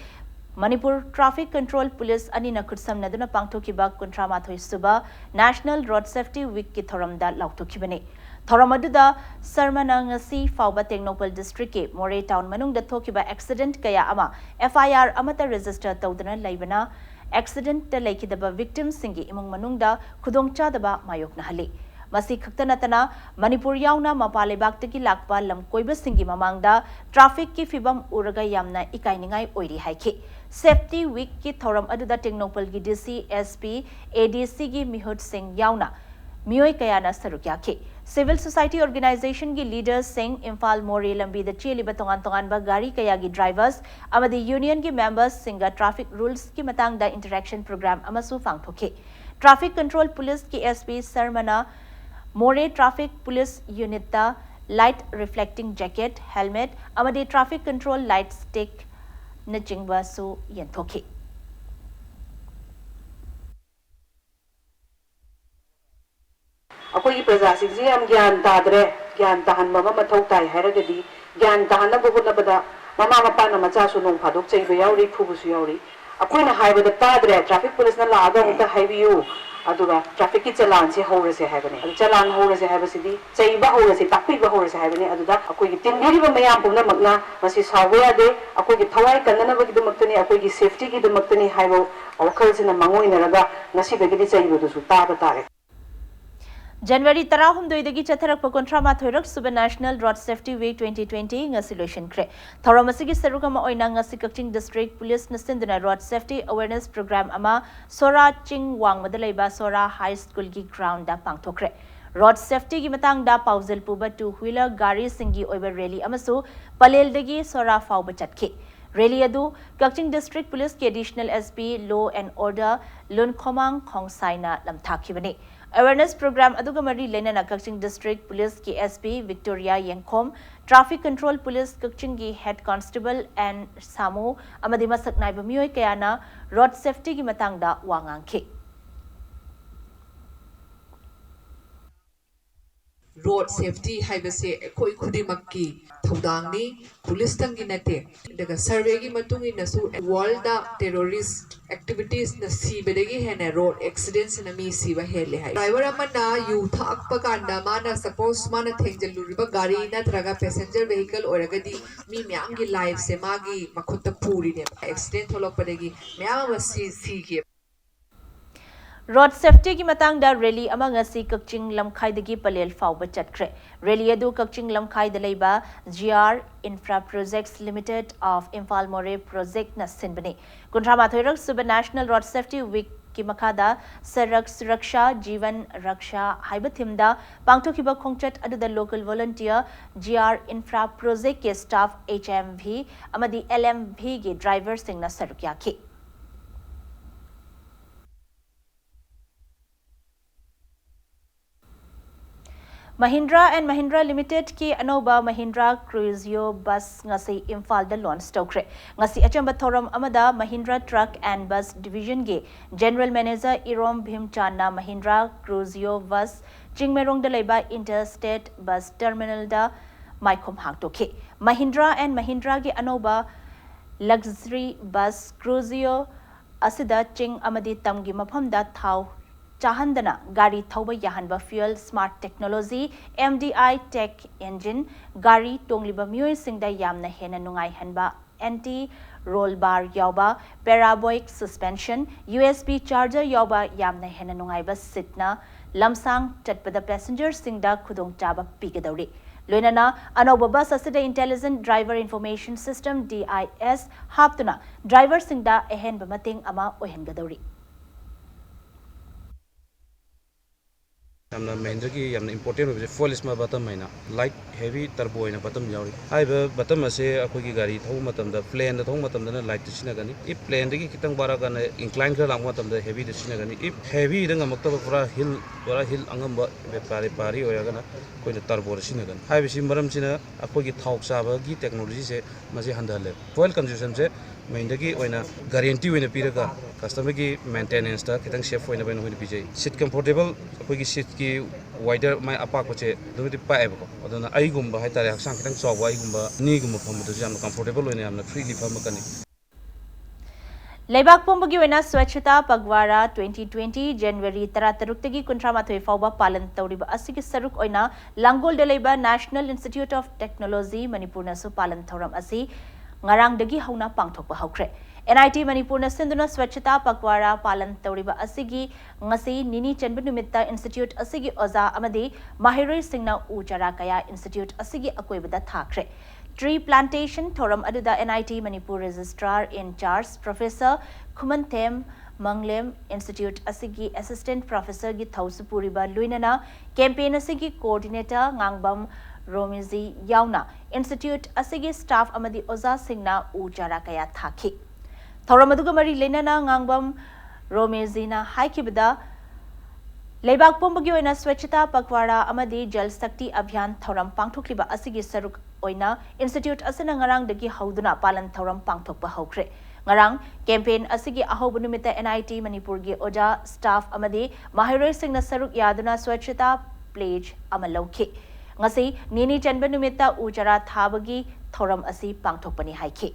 Manipur traffic control police anina khutsam naduna pangthokiba kuntramathoi suba National Road Safety Week ki thoramda lautokhibani. Thoramadda Sarmana ngasi fauba Technopol district ke Moray town manungda thokiba accident kaya ama FIR amata register tawdana laibana accident ta laikidaba victims singi imung manungda khudongchadaba mayok nahali. Masi khaktanatana Manipur yauna mapalebaktagi lakpa lamkoiba singi mamangda traffic ki fibam uraga yamna ikainingai oiri haiki. Safety week ki thoram aduda Technopol gi DC SP ADC gi Mihut Singh yauna Miyoi kayana sarukyaki. Civil society organization gi leaders sing Imphal Mori lambi da cheliba tongan ba gari kaya gi drivers amadi union gi members singa traffic rules ki matang da interaction program amasu fangthoke. Traffic control police ki SP Sarmana More traffic police unit da light reflecting jacket helmet amadi traffic control light stick na jingba su yenthoke. अकोई प्रजासिंगसे हम ज्ञान तादरे ज्ञान ताहनबा मथौ ताई हायरगदि ज्ञान ताहनबा होनबदा mama मपाना मचासु नों फादोक चैबा यावरि फुबुसु यावरि अकोइना हायबदा तादरे traffic पुलिसना लागा मुता हायबियु अदुगा traffic की चलान से हौरसे हायबने अदु चलान हौरसे हायबसिदि चैबा हौरसे ताकपिबा हौरसे हायबने अदुदा अकोइगी तिनगिरिबा मयाम पुमना मगना मसि सावया दे अकोइगी थवाई कन्ननबगी दुमक्तनी अकोइगी सेफ्टी की दुमक्तनी हायबो वखलसिना मंगोइनरगा नसिदगिदि चैबदुसु ताबा तारे. January 13 chatharak pakontrama thoirak suba National Road Safety Week 2020 ngasi lotion kre. Thoramasigi sarugama oina ngasi Kakching District Police nasinduna Road Safety Awareness Program ama Sora Ching Wang madalaiba Sora High School gi ground da pangthokre. Road safety gi matang da pauzil puba two-wheeler gari singi oiba rally amasu Palel dagi Sora fauba chatke. Rally adu Kakching District Police ki Additional SP Law and Order Lun Khomang Khongsaina lamthakibani. Awareness program aduga mari lenana Kakching District Police ki SP Victoria Yengkhom Traffic Control Police Kakching gi Head Constable and Samu amadi masak naiba miyoi kayana road safety gi matangda wangangki. road safety haibase ekoi khudimaki thodangni police tangi nate daga survey gi matungi nasu world da terrorist activities na sibedegi hene road accidents na mi siba hele hai driver amana yu thakpa kanda mana suppose mana thengjalluriba gari natraga passenger vehicle oragadi mi myam gi life se magi makhutta puri ne accident holokpadegi myam si gi road safety की मतंग दा rally among असि Kakching लमखाइदगी Palel फाउब चटख्रे rally अदु कक्चिंग लमखाइद लेबा GR Infra Projects Limited of Imphal Moreh project न सिनबनी कुंट्रामाथोरक सुबह national road safety week की मखादा सरक सुरक्षा जीवन रक्षा हाइब थिमदा पांगथोखिबा खोंगचट अदुदा local volunteer GR infra project के स्टाफ एचएमवी अमदी एलएमवी के ड्राइवर सिंह न सरुक याखी महिंद्रा एंड महिंद्रा लिमिटेड की अनोबा Mahindra Cruzio bus ngasi Imphal द लॉन्च तौख्रे ngasi अचंबा थोरम अमदा Mahindra truck and bus division के general manager Irom Bhimchana Mahindra Cruzio bus Chingmeirong द लेबा इंटरस्टेट बस टर्मिनल द माइकोम हांगतोखे महिंद्रा एंड महिंद्रा के अनोबा लग्जरी बस क्रूजियो असिदा चिंग अमदी तमगी मफम द थाव चाहंदना गाड़ी थौबा याहनबा fuel smart technology MDI tech engine गाड़ी टोंगलिबा मियोय सिंगदा यामना हेना नुंगाई हनबा एंटी रोल बार यावबा पैराबोइक सस्पेंशन यूएसबी चार्जर यावबा यामना हेना नुंगाइबा सिटना लमसांग चटपदा पैसेंजर सिंगदा खुदोंग चाबा पीगदौरी लोइनाना अनौबा बस असिदा intelligent driver information system DIS हापतुना ड्राइवर सिंगदा अहेनबा मतेंग अमा ओहनगदौरी हमने महिंद्रा की हमने इम्पोर्टेंट हो फुल स्मार्ट बटन है ना लाइट हेवी टर्बो है ना बटन यावरी आइब बटन से अखोगी गाड़ी थौ मतम द प्लेन द थौ मतम द लाइट सिनगनी इ प्लेन दगी कितंग बारा गन इंक्लाइन कर लांग मतम द हेवी द सिनगनी इ हेवी दंग मक्तब पूरा हिल अंगम पारी पारी होयगना कोई टर्बो सिनगन हाइबसी मरम सिना अखोगी थौ चाबा की टेक्नोलॉजी से मजे हंदले फ्यूल कंजम्पशन से महिंद्रा की गारंटी होने पीरगा कस्टमर की मेंटेनेंस ता खितंग सेफ होने बन होने पीजे सीट कंफर्टेबल अखोगी सीट की वाइडर माय अपाकोचे दुमिति पाएबको अदना आइगुम्बा हाइतारे हक्सांग खितंग चौबा आइगुम्बा नीगुम्बा फमदु जाम कंफर्टेबल होने हमना फ्रीली फमकनी लेबाक पोंबगी वेना स्वच्छता पगवाड़ा 2020 जनवरी 13 तगी 13 फाउबा पालन तौरिबा असिगी सरुक ओइना लांगोल दलेबा national institute of technology Manipur नसु पालन थौरम असि ngarangdagi hauna pangthokpa hokre NIT Manipur na sinduna swachhata pakwara palan tawriba asigi ngasi nini chanba numitta institute asigi oza amadi mahiroi singna uchara kaya institute asigi akoibada thakre tree plantation thoram aduda NIT Manipur registrar in charge professor Khumantem Manglem Institute asigi assistant professor gi Thausupuriba Luinana campaign asigi coordinator ngangbam Romizi Yauna Institute asigi staff amadi oza singna uchara kaya thaki Thoramaduga mari lenana ngangbam Romizina haikibda Lebak pombagi oina swachhata pakwara amadi jal sakti abhiyan thoram pangthokliba asigi saruk oina Institute asina ngarang dagi hauduna palan thoram pangthokpa hokre ngarang campaign asigi ahobu numita NIT Manipur gi oja staff amadi mahiroi singna saruk yaduna swachhata pledge amalauki ngasi nini chanba numita uchara thabagi thoram asi pangthokpani haiki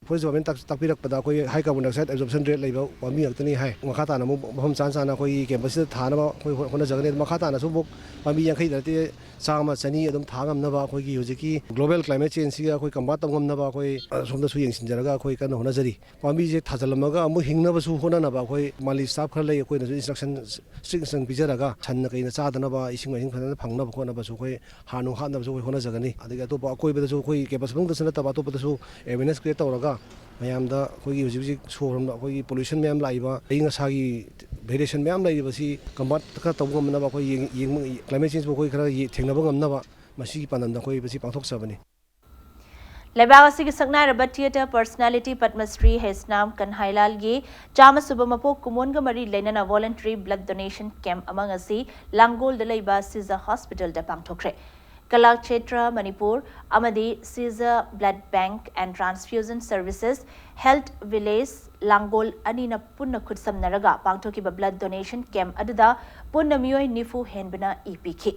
First government takpirak pada koi high carbon dioxide absorption rate leiba wami aktani hai makata na mo baham chan sana koi campus thana ba koi hona jagane makata na subuk wami yang khai dati sama chani adum thangam na ba koi gi hojiki global climate change ga koi combat tamgam na ba koi somda su yeng sinjaraga koi kan hona jari wami je thajalamaga amu hingna ba su hona na ba koi mali staff khar lei koi na instruction strict sang bijaraga channa kai na cha dana ba ising mahing phana phangna ba koi na ba su koi hanu khan na ba su koi hona jagani adiga to ba koi ba su koi campus bung da sana ta ba to ba su awareness create tawraga mayamda koi hojik soram da koi pollution mayam laiba inga sagi variation mayam laiba si combat ka tawgam na ba koi yeng climate change ba koi khara thengna ba ngamna ba masi panam da koi basi pangthok sabani Lebawasi sakna raba theater personality Padmasri Hesnam Kanhailal gi chama subamapo kumonga mari lenana voluntary blood donation camp among asi Langol Dalaiba Siza Hospital da pangthokre Kalakshetra Manipur amadi Caesar Blood Bank and Transfusion Services Health Village Langol anina punna khutsamnaraga pangthokiba blood donation camp aduda punna miyoi nifu henbana EPK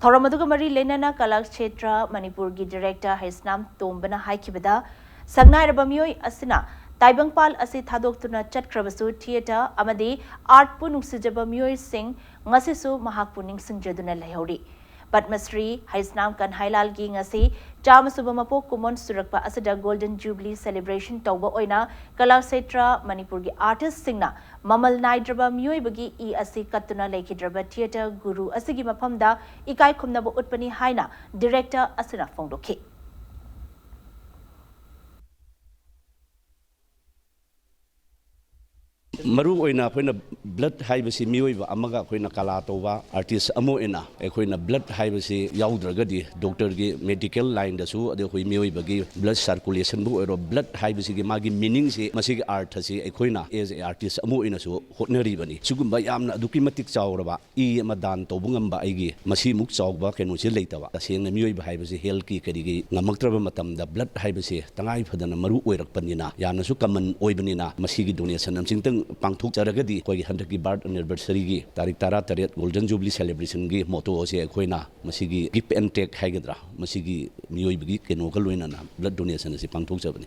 Thoramaduga Mari Lenana Kalakshetra Manipur gi Director Haisnam Tombana Haikibada Sagnai Rabamioi Asina Taibangpal Asi Thadoktuna Chatkrabasu Theatre Amadi Art Punungsijaba Mioi Singh Ngasisu Mahakpuning Singjaduna Lahori Padmasri Haisnam Kan Hailal gi ngasi Chamasuba Kumon Surakpa Asada Golden Jubilee Celebration Tauba Oina Kalakshetra Manipur gi artist singna Mamal Naidraba Mioi Bagi E Asi Katuna Lekidraba Theatre Guru Asigi Mapamda Ikai Kumnaba Utpani Haina Director Asina Fongdoke Maru oina akoina blood haibasi miyoiba amaga akoina kala toba artist amo ena akoina blood haibasi yaudragadi doctor gi medical line da su ade khoi miyoiba gi blood circulation bu ero blood haibasi gi magi meaning se masigi art hasi akoina as a artist amo ena su hotnari bani sugumba yamna aduki matik chawraba e madan tobungamba aigi masi muk chawba kenu se leitaba tasengna miyoiba haibasi health ki karigi ngamaktraba matamda blood haibasi tangai phadana maru oirakpanina yamna su common oibanina masigi donation amsingtang Pangthuk Charagadi, Koi Handaki Bard anniversary, Tarik Tara Taret, Golden Jubilee celebration gi, motto Ose Koina, Masigi, give and take Hagadra, Masigi, Mioibigi, Kenokaluina, blood donation is a Pangthuk Chavani.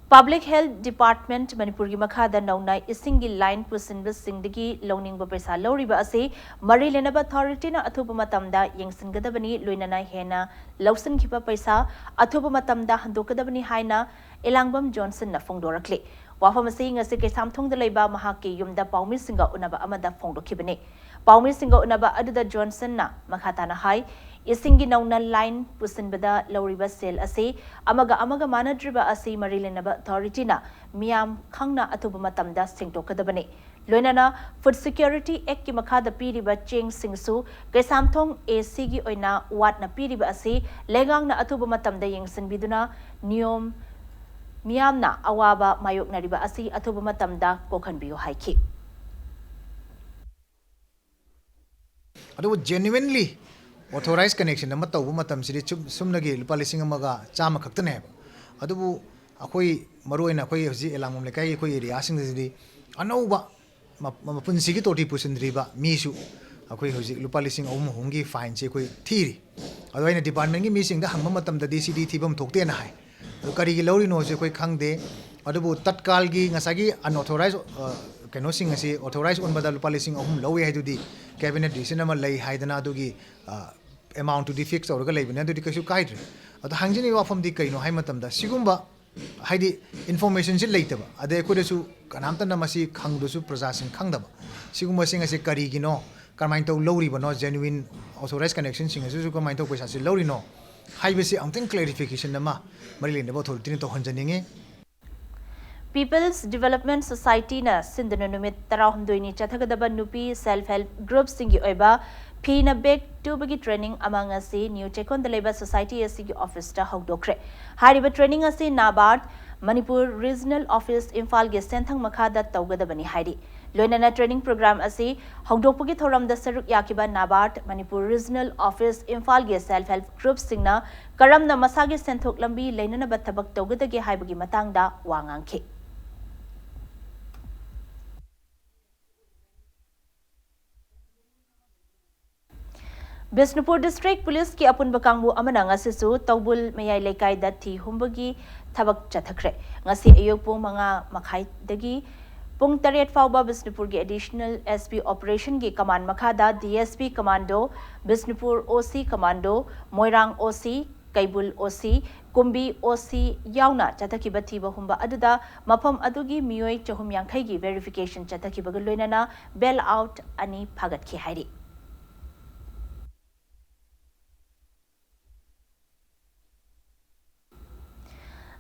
Public Health Department Manipur gi Makhada Naunai Isingi line pusinba singdagi loning ba paisa loriba ase Mari Lenaba Authority na athuba matamda yengsingadabani loinana hena lausan khipa paisa athuba matamda handokadabani haina Elangbam Johnson na fongdorakle Wafam saying as a Samtung the Leba Mahaki Yumda Paumi Singa Unaba Amada Fondo Kibene. Paumi Singa Unaba Adada Johnson na Makatana High, Isingi Nauna line Pusinbada Loriba Sale Ase, Amaga Mana Driba Ase Marilinaba Authority na Miam Kangna Atubumatamda Singto Kadabane. Loinana Food Security Eki Makada Piriba Ching Singsu, Samtung A Sigi Oina Wat na Piriba Ase, Legang na Atubumatamda Yingsin Biduna, Niom. Miyamna awaba mayok na riba asi atuba matamda kokhanbiyo haiki. Adu genuinely authorized connection na mataw matam siri sumnagi lupa lising amaga chama kaktane. Adu akoi maruay na akoi hoji elangom lekai akoi area sing siri anauba mapunsigi toti pusindriba misu akoi hoji lupa lising hongi fine se akoi thiri. Adu aina department gi meeting da hangma matam da DCD thibam thokte na hai. Kari lori no se koi khangde adubu tatkal gi ngasagi unauthorized keno sing asi authorized on badal policing ahum lowe hai dudi cabinet decision ama lei haidana adugi amount to the fix or ga leibina dudi kasu kaidre adu hangjini wafam di kaino hai matam da sigumba haidi information se leitaba ade ko desu kanamta na masi khangdu su prajasin khangdaba sigumba sing asi kari gi no karmain to lori ba no genuine authorized connection sing asi su karmain to paisa se lori no haibasi amteng clarification nama marilin about authority to hanjaninge People's Development Society na sindana numit tarahumdoini chathagadaba nupi self-help group singi oiba Pina beg to bagi training among us New Chekon the Labor Society SCG office ta hogdokre. Hariba training us Nabard Manipur Regional Office Imphal ge senthang makhada tawgadabani hairi. Loinana training program asi hogdokpagi thoram da saruk yakiba Nabard Manipur Regional Office Imphal ge self-help group singna karam na masage senthok lambi leinana bathabak tawgadage haibagi matangda wangangke. Bisnupur District Police ki apun bakangbu amana ngasisu Taubul Mayai Lekai Dati Humbagi Tabak Chathakre. Ngasi ayok pung mga makai dagi pung tariat fauba Bisnupur ki Additional SP Operation ki Command Makada DSP Commando, Bisnupur OC Commando, Moirang OC, Kaibul OC, Kumbi OC Yauna Chataki Batiba Humba Aduda, Mapam Adugi Mioi Chahum Yankagi verification Chataki Bagaloinana, bail out Ani Pagat Ki Hairi.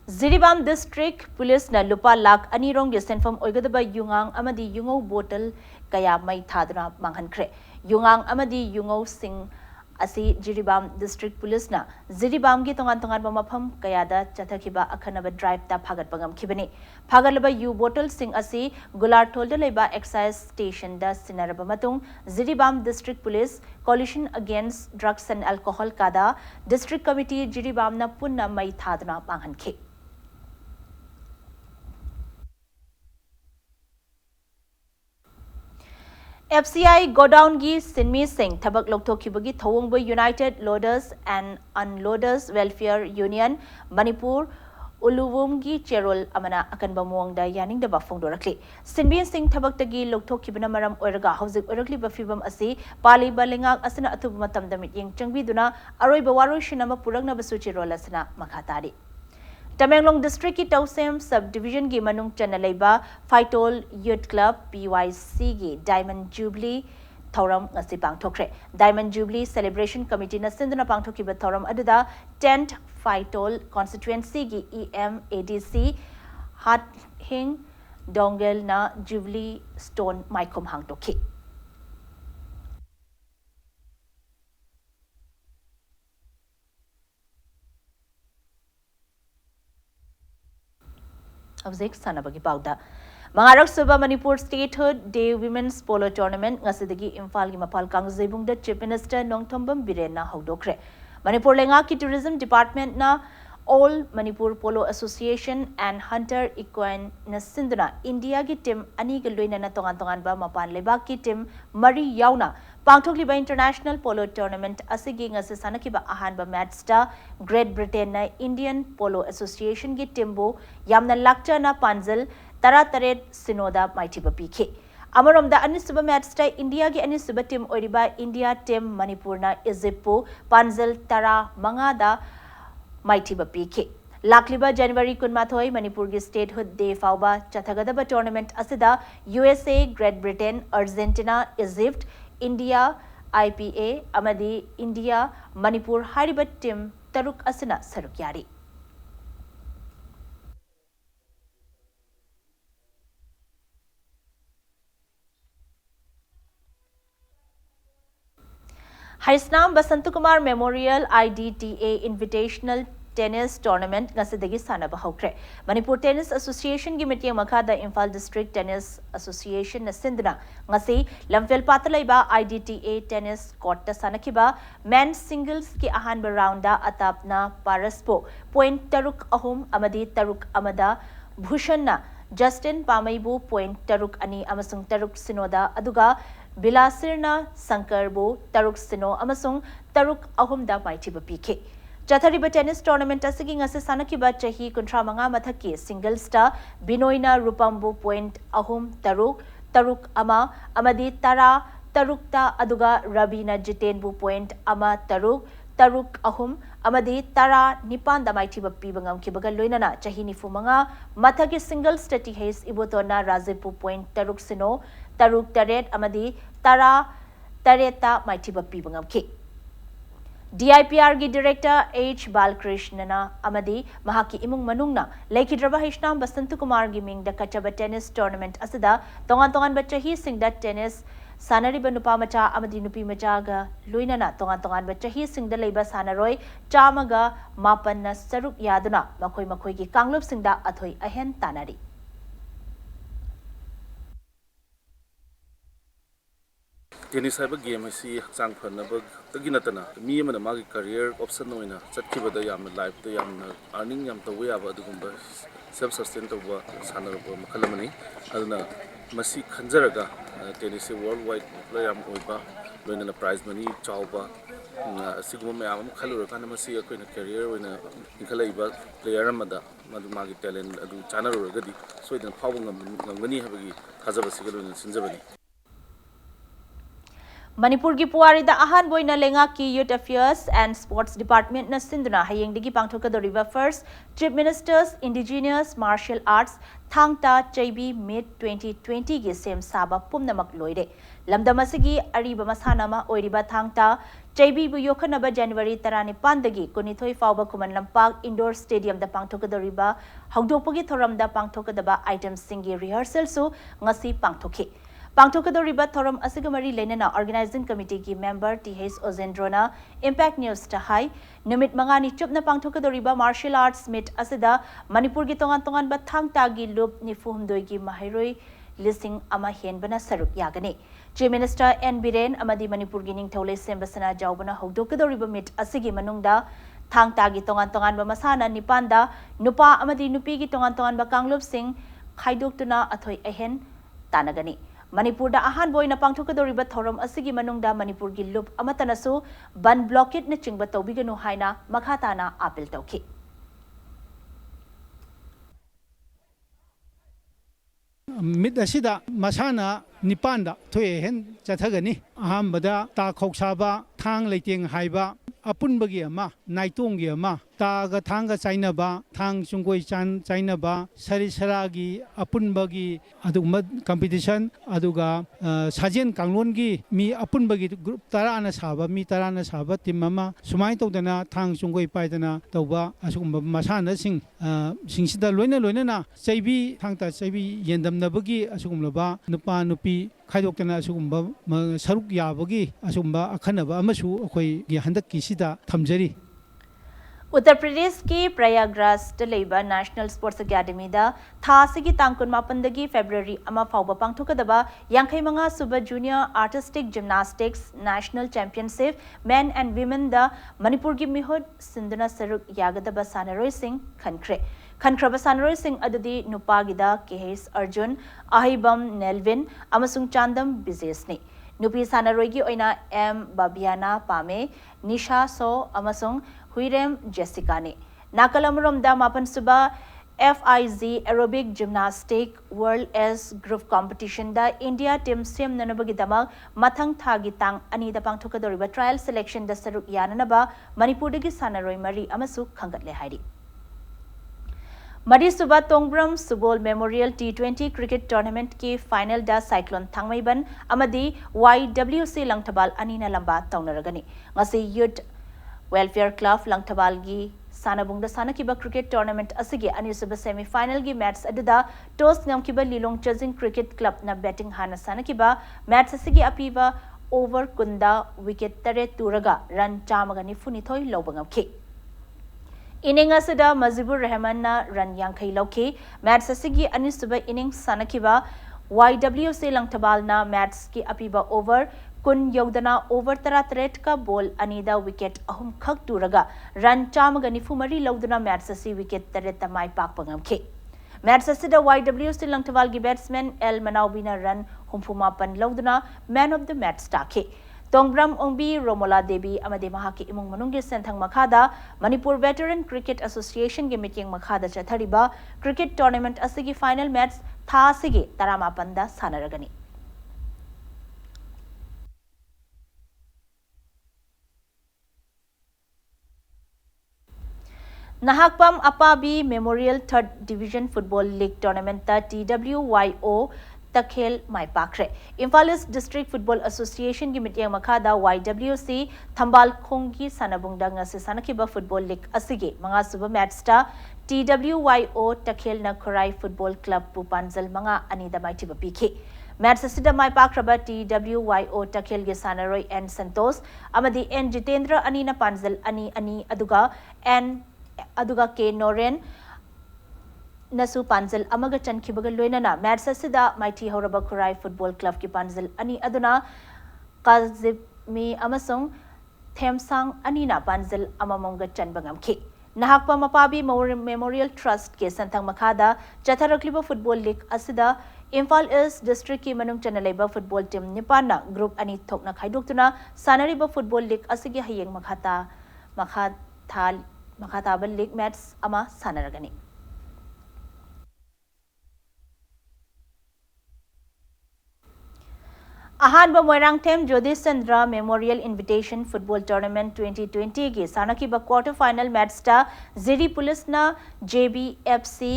Ziribam District Police na lupa lak anirong senfam oigadaba yungang amadi yungaw bottle kaya may thadna manghankre. Yungang amadi yungaw sing asi Jiribam District Police na Jiribam gi tongan mafam kayada chathakiba akhanaba drive ta phagat pagam khibani phagalaba U bottle sing asi Gular tolda leba excise station da sinaraba matung Jiribam District Police Coalition Against Drugs and Alcohol kada District Committee Jiribam na punna mai thadna manghankhe FCI godown gi Sinmi Singh thabak lokthokibagi thawongbo United Loaders and Unloaders Welfare Union Manipur Uluwum gi cherol amana akanba muangda yaning da bafong dorakli Sinmi Singh thabak tagi lokthokibana maram oiraga hauzik oirakli bafibam asi pali balingak asana atubu matam damit yeng changbiduna aroi bawaroi shinama puragna basu cherol asana makhatari Tamenglong District ki Tausem Subdivision ki manung chana leiba Phytol Youth Club PYC ki Diamond Jubilee Thoram ngasi pangthokre Diamond Jubilee Celebration Committee na sinduna pangthokiba thoram aduda 10th Phytol Constituency ki EMADC Hathing Dongel na Jubilee Stone Maikom hangtokhi Abzik sanabagi pauda Mangarak Suba Manipur Statehood Day Women's Polo Tournament ngasidagi Imphal gi mapal kangjebung da Chief Minister Nongthombam Birena hawdokre Manipur lenga ki Tourism Department na All Manipur Polo Association and Hunter Equine na sinduna India gi team ani ga loina na tongan ba mapan leba ki team mari yauna pangthokliba International Polo Tournament asigi ngase sanakiba ahanba match da Great Britain na Indian Polo Association gi teambo yamna lakcha na panjal tara sinoda maitiba pk Amarom da anisuba match da India gi anisuba team oriba India team Manipur na Egypt panjal tara manga da Maitiba PK. Lakliba January Kunmathoi Manipur gi Statehood Day Fauba Chathagadaba Tournament Asida USA, Great Britain, Argentina, Egypt, India, IPA, Amadi, India, Manipur Hariba Team Taruk Asina Sarukyari. Harisnam Basantukumar Memorial IDTA Invitational Tennis Tournament ngasidagi sanaba hawkre Manipur Tennis Association gi meeting makada Imphal District Tennis Association na sindna ngasi lamfel patalaiba IDTA Tennis Court ta sanakiba men's singles ki ahanba round da atapna paraspo point taruk ahum amadi taruk amada bhushanna Justin Pamaibu point taruk ani amasung taruk sinoda aduga Bilasirna Sankarbo taruk sino amasung taruk ahum da maitiba PK Chathariba Tennis Tournament asigi ngase sanakiba chahi kuntramanga mathaki single star Binoina Rupambu point ahum taruk ama amadi tara tarukta aduga Rabina Jitenbu point ama taruk ahum amadi tara nipan da maitiba pibangam kibaga loinana chahi nifumanga mathaki single stati haze ibotona Razipu point taruk sino taruk taret amadi tara tareta maitiba pibangam ki DIPR gi Director H Balkrishnana amadi mahaki imung manungna Laikhidraba Hishnam Basantu Kumar gi ming da Kachaba Tennis Tournament asida tongan ba chahi singda tennis sanariba nupa macha amadi nupi macha ga luinana tongan ba chahi singda leiba sanaroi chamaga mapan na saruk yaduna makoi gi kanglup singda athoi ahen tanari Tennis है game है हचांग फनबी नतना मी मागी career option होना चटकीबद life तो earning तब याब self sustain तब सानरब मखलमनी खंजरगा tennis से world wide लोनना prize money चाव ma'am खलुरकान career इंखलब player मागी टैलेंट चानरगदी सोदन फाव गमगनी थाजबी सिंजबनी Manipur gi Puari da ahan boina lenga ki Youth Affairs and Sports Department na sinduna hayeng digi pangthokadoriba first Chief Minister's Indigenous Martial Arts Thangta Chaibi Mid 2020 gi sem saba pumnamak loire lamdam asigi ariba masana ma oiriba Thangta Chaibi bu yokhanaba January 19 dagi kunithoi fauba kuman lampak indoor stadium da pangthokadoriba hawdopagi thoram da pangthokadaba items singi rehearsal su ngasi pangthokhi पांगथोकदोरिबा theorem असिगा मरी लेनना organising committee की member TH ओजेंड्रोना impact news ता high निमित मंगानी चुपना पांगथोकदोरिबा martial arts meet असिदा Manipur की तोंगान बथांग तागी loop निफुहमदोई की माहिरोई लिसिंग अमा हेनबना सरुक यागने चीफ मिनिस्टर एन बिरेन अमदी मणिपुर की निंगथौले सेंबसना जावबना होगदोकदोरिबा मीट असिगी मनुंगदा थांग तागी तोंगान मसाना निपांदा नुपा अमदी नुपी की तोंगान कांगलुप सिंह खाइदोक्तुना अथोई अहेन तानगनी मणिपुर दा अहान बोइना पांगथोकदोरिबा थौरम असिगी मनुंगदा मणिपुर की लुप अमतनसु बन ब्लॉकेट न चिंगबा तौबिगनु हाइना मखाताना अपील तौखी मिद असिदा मसाना निपांदा थोए हेन चथगनी अहमबदा ता खौसाबा थांग लेतेंग हाइबा अपुनबगी अमा नाइतोंगी अमा तागा थांगा चाइनाबा थांग सुंगोई चाइनाबा सरी सरागी अपुनबगी अदुमा कंपटीशन अदुगा साजेन कांगलोनगी मी अपुनबगी ग्रुप तराना साबा मी तराना साबा टीम अमा सुमाइ तौदना थांग सुंगोई पाइदना तौबा असुगुम्बा मसाना सिंसिदा लोइना चैबी थांगता चैबी येंदमनबगी असुगुम्लबा नुपा नुपी खाइदोक्तना असुगुम्बा सरुक याबगी असुगुम्बा अखनबा अमसु अखोई गी हंदक किसिदा थमजरी उत्तर प्रदेश की प्रयागराज लेबा नेशनल स्पोर्ट्स अकादमी था की तांकुन मापनदगी फेब्रुवरी फाउबा पांगथोकदबा यांखैमंगा सुबह junior artistic gymnastics national championship main and women Manipur की मिहुत सिंधुना सरुक यागदबा सानरोई सिंह खनख्रबा सानरोई सिंह अदुदी नुपागिदा केहेस अर्जुन अहिबम नेलविन अमसुंग चांदम बिजेसनी नुपी सानरोई की ओइना एम बाबियाना पामे निशा सो अमसुंग हुइरेम जेसिका ने नाकलमरोमदा मापन सुबा FIZ aerobic gymnastic world S group competition दा इंडिया टीम सेम ननबगिदमक मथंग थागी तांग अनीदा पांगथोकदोरिबा ट्रायल सिलेक्शन दा सरुक याननबा मणिपुरदगी सानरोई मरी अमसु खंगतले हाइरी मरी सुबह Tongbram Subol memorial T20 cricket tournament की फाइनल दा साइक्लोन थांगमैबन अमदी YWC लंगथबाल अनीना लंबा तौनरगनी ngasi youth welfare club Langthabal की सानबुंगदा सानकिबा क्रिकेट टूर्नामेंट असिगे अनिसुबा सेमीफाइनल की मैच अदुदा टॉस ngमकिबा लिलोंग चजिंग क्रिकेट क्लब ना बैटिंग हाना सानकिबा मैच असिगे अपीबा ओवर कुंदा विकेट तरे तुरगा रन चामगा निफुनिथोय लौबंगमखि इनिंग असदा मजिबुर रहमान ना रन यांखै लौखि मैच असिगे अनिसुबा इनिंग सानकिबा YWC लंगथबाल ना मैच की अपीबा ओवर कुन यौदना ओवर तरातरेट का बॉल अनीदा विकेट अहुम खक तुरगा रन चामगा निफुमरी लौदना मैच असी विकेट तरेत माई पाकपंगमखे मैच असिदा YWC लंगथवाल की बैट्समैन एल मनाउबीना रन हुमफुमापन लौदना मैन ऑफ द मैच ताखे तोंगब्रम ओंबी रोमोला देवी अमदे महाकी इमुंग मनुंगे सेंथंग मखादा मणिपुर वेटरन क्रिकेट एसोसिएशन के मीटिंग मखादा चथरिबा क्रिकेट टूर्नामेंट असिगी फाइनल मैच था असिगे तरामापंदा सानरगनी Nahakpam Apabi Memorial 3rd Division Football League Tournament TWYO Takhel Mai Pakre Imphal East District Football Association की मीटिंग मखादा YWC थंबाल खोंगी सानबुंगदा ngasi sanakiba Football League asige manga suba match ta TWYO Takhel na Khorai Football Club Pupanjal manga anida maitiba pikhi match असिदा माई पाख्रबा TWYO Takhel के सानरोई N Santosh अमदी एन जितेंद्र अनीना पांजल अनि अदुगा एन अदुगा के नोरेन नसु पांजल अमगा चनखिबगा लोइनना मैच असिदा माइथी हौरबा खुराई फुटबॉल क्लब की पांजल अनि अदुना काजिमी अमसोंग थेमसांग अनीना पांजल अममोंगा चनबंगमखि नहाकपा मपाबी मेमोरियल ट्रस्ट के संथंग मखादा चथरक्लिबा फुटबॉल लीग असिदा इम्फाल ईस्ट डिस्ट्रिक्ट की मनुंग चनलेबा फुटबॉल टीम निपाना ग्रुप अनि थोकना खाइदोक्तुना सानरिबा फुटबॉल लीग असिगे हयेंग मखाताबल लीग मैच अमा सानरगनी अहानबा Moirangthem Jyotish Chandra memorial invitation football tournament 2020 की सानकिबा क्वार्टर फाइनल मैच ता जिरी पुलिस ना JBFC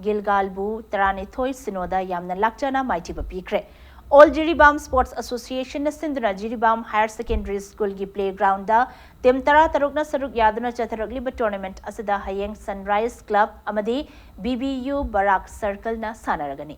गिलगालबू तरानिथोय सिनोदा यामना लाक्चना माइटिबा पीख्रे ऑल जिरीबाम स्पोर्ट्स एसोसिएशन ने सिंधुना जिरीबाम हायर सेकेंडरी स्कूल की प्लेग्राउंड टीम तरुकना सरुक यादुना चथरकलिबा टूर्नामेंट असिदा हयेंग सनराइज क्लब अमदी BBU बराक सर्कल ना सानरगनी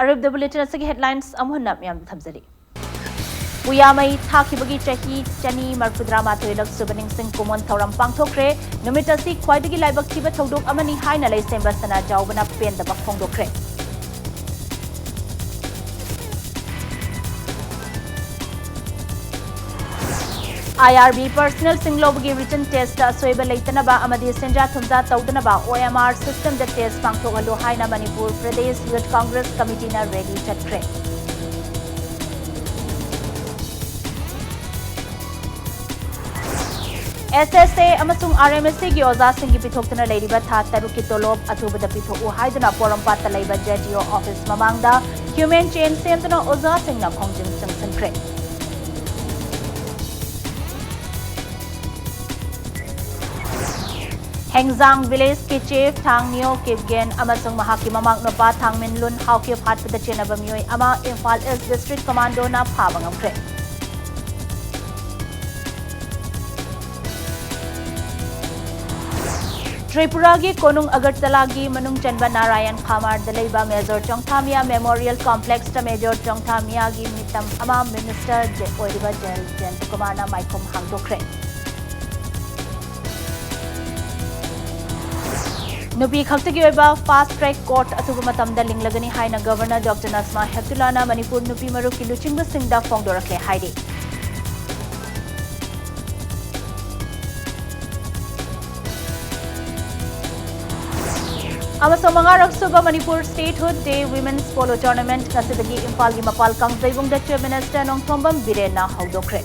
Arab the bulletin asagi headlines amhunna myam thamjari. Uyamai thakibagi chahi chani marfudrama thoilak subaning sing kumon thoram pangthokre numitasi khwaidagi laibak thiba thodok amani haina lei semba sana jawbana pen da bakfongdokre. IRB personal singlobagi written test soiba leitanaba amadi senja thumza tawdanaba OMR system the test pangthogalu haina Manipur Pradesh Youth Congress Committee na ready chatkre. SSA amasung RMSC gi oza singi pithoktana leiriba tha taruki tolob athubada pithoku haiduna porampata leiba JTO office mamangda human chain semtana oza singna khongjin sangsankre. Hengzang village ke chief Thangnyo Kipgen amasung mahaki mamang no pa Thangmin Lun hauke phat pada chenaba mioi ama Imphal East District Commando na phabangamkre. Tripura gi konung Agartala gi manung Chanba Narayan Khamar Dalaiba Major Chongthamia Memorial Complex ta Major Chongthamia gi mitam ama Minister Oiriba Jel Kumar na Maikom hangdokre. Nupi Khaktagi Oiba Fast Track Court Atuba Matamda Linglagani Haina Governor Dr. Nasma Heptulana Manipur Nupi Maru Kiluchingba Singda Fongdorakle Haidi. Amaso Mangarak Suba Manipur Statehood Day Women's Polo Tournament Kasidagi Imphal gi Mapal Kangzaibung Chief Minister Nongthombam Birena Haudokre.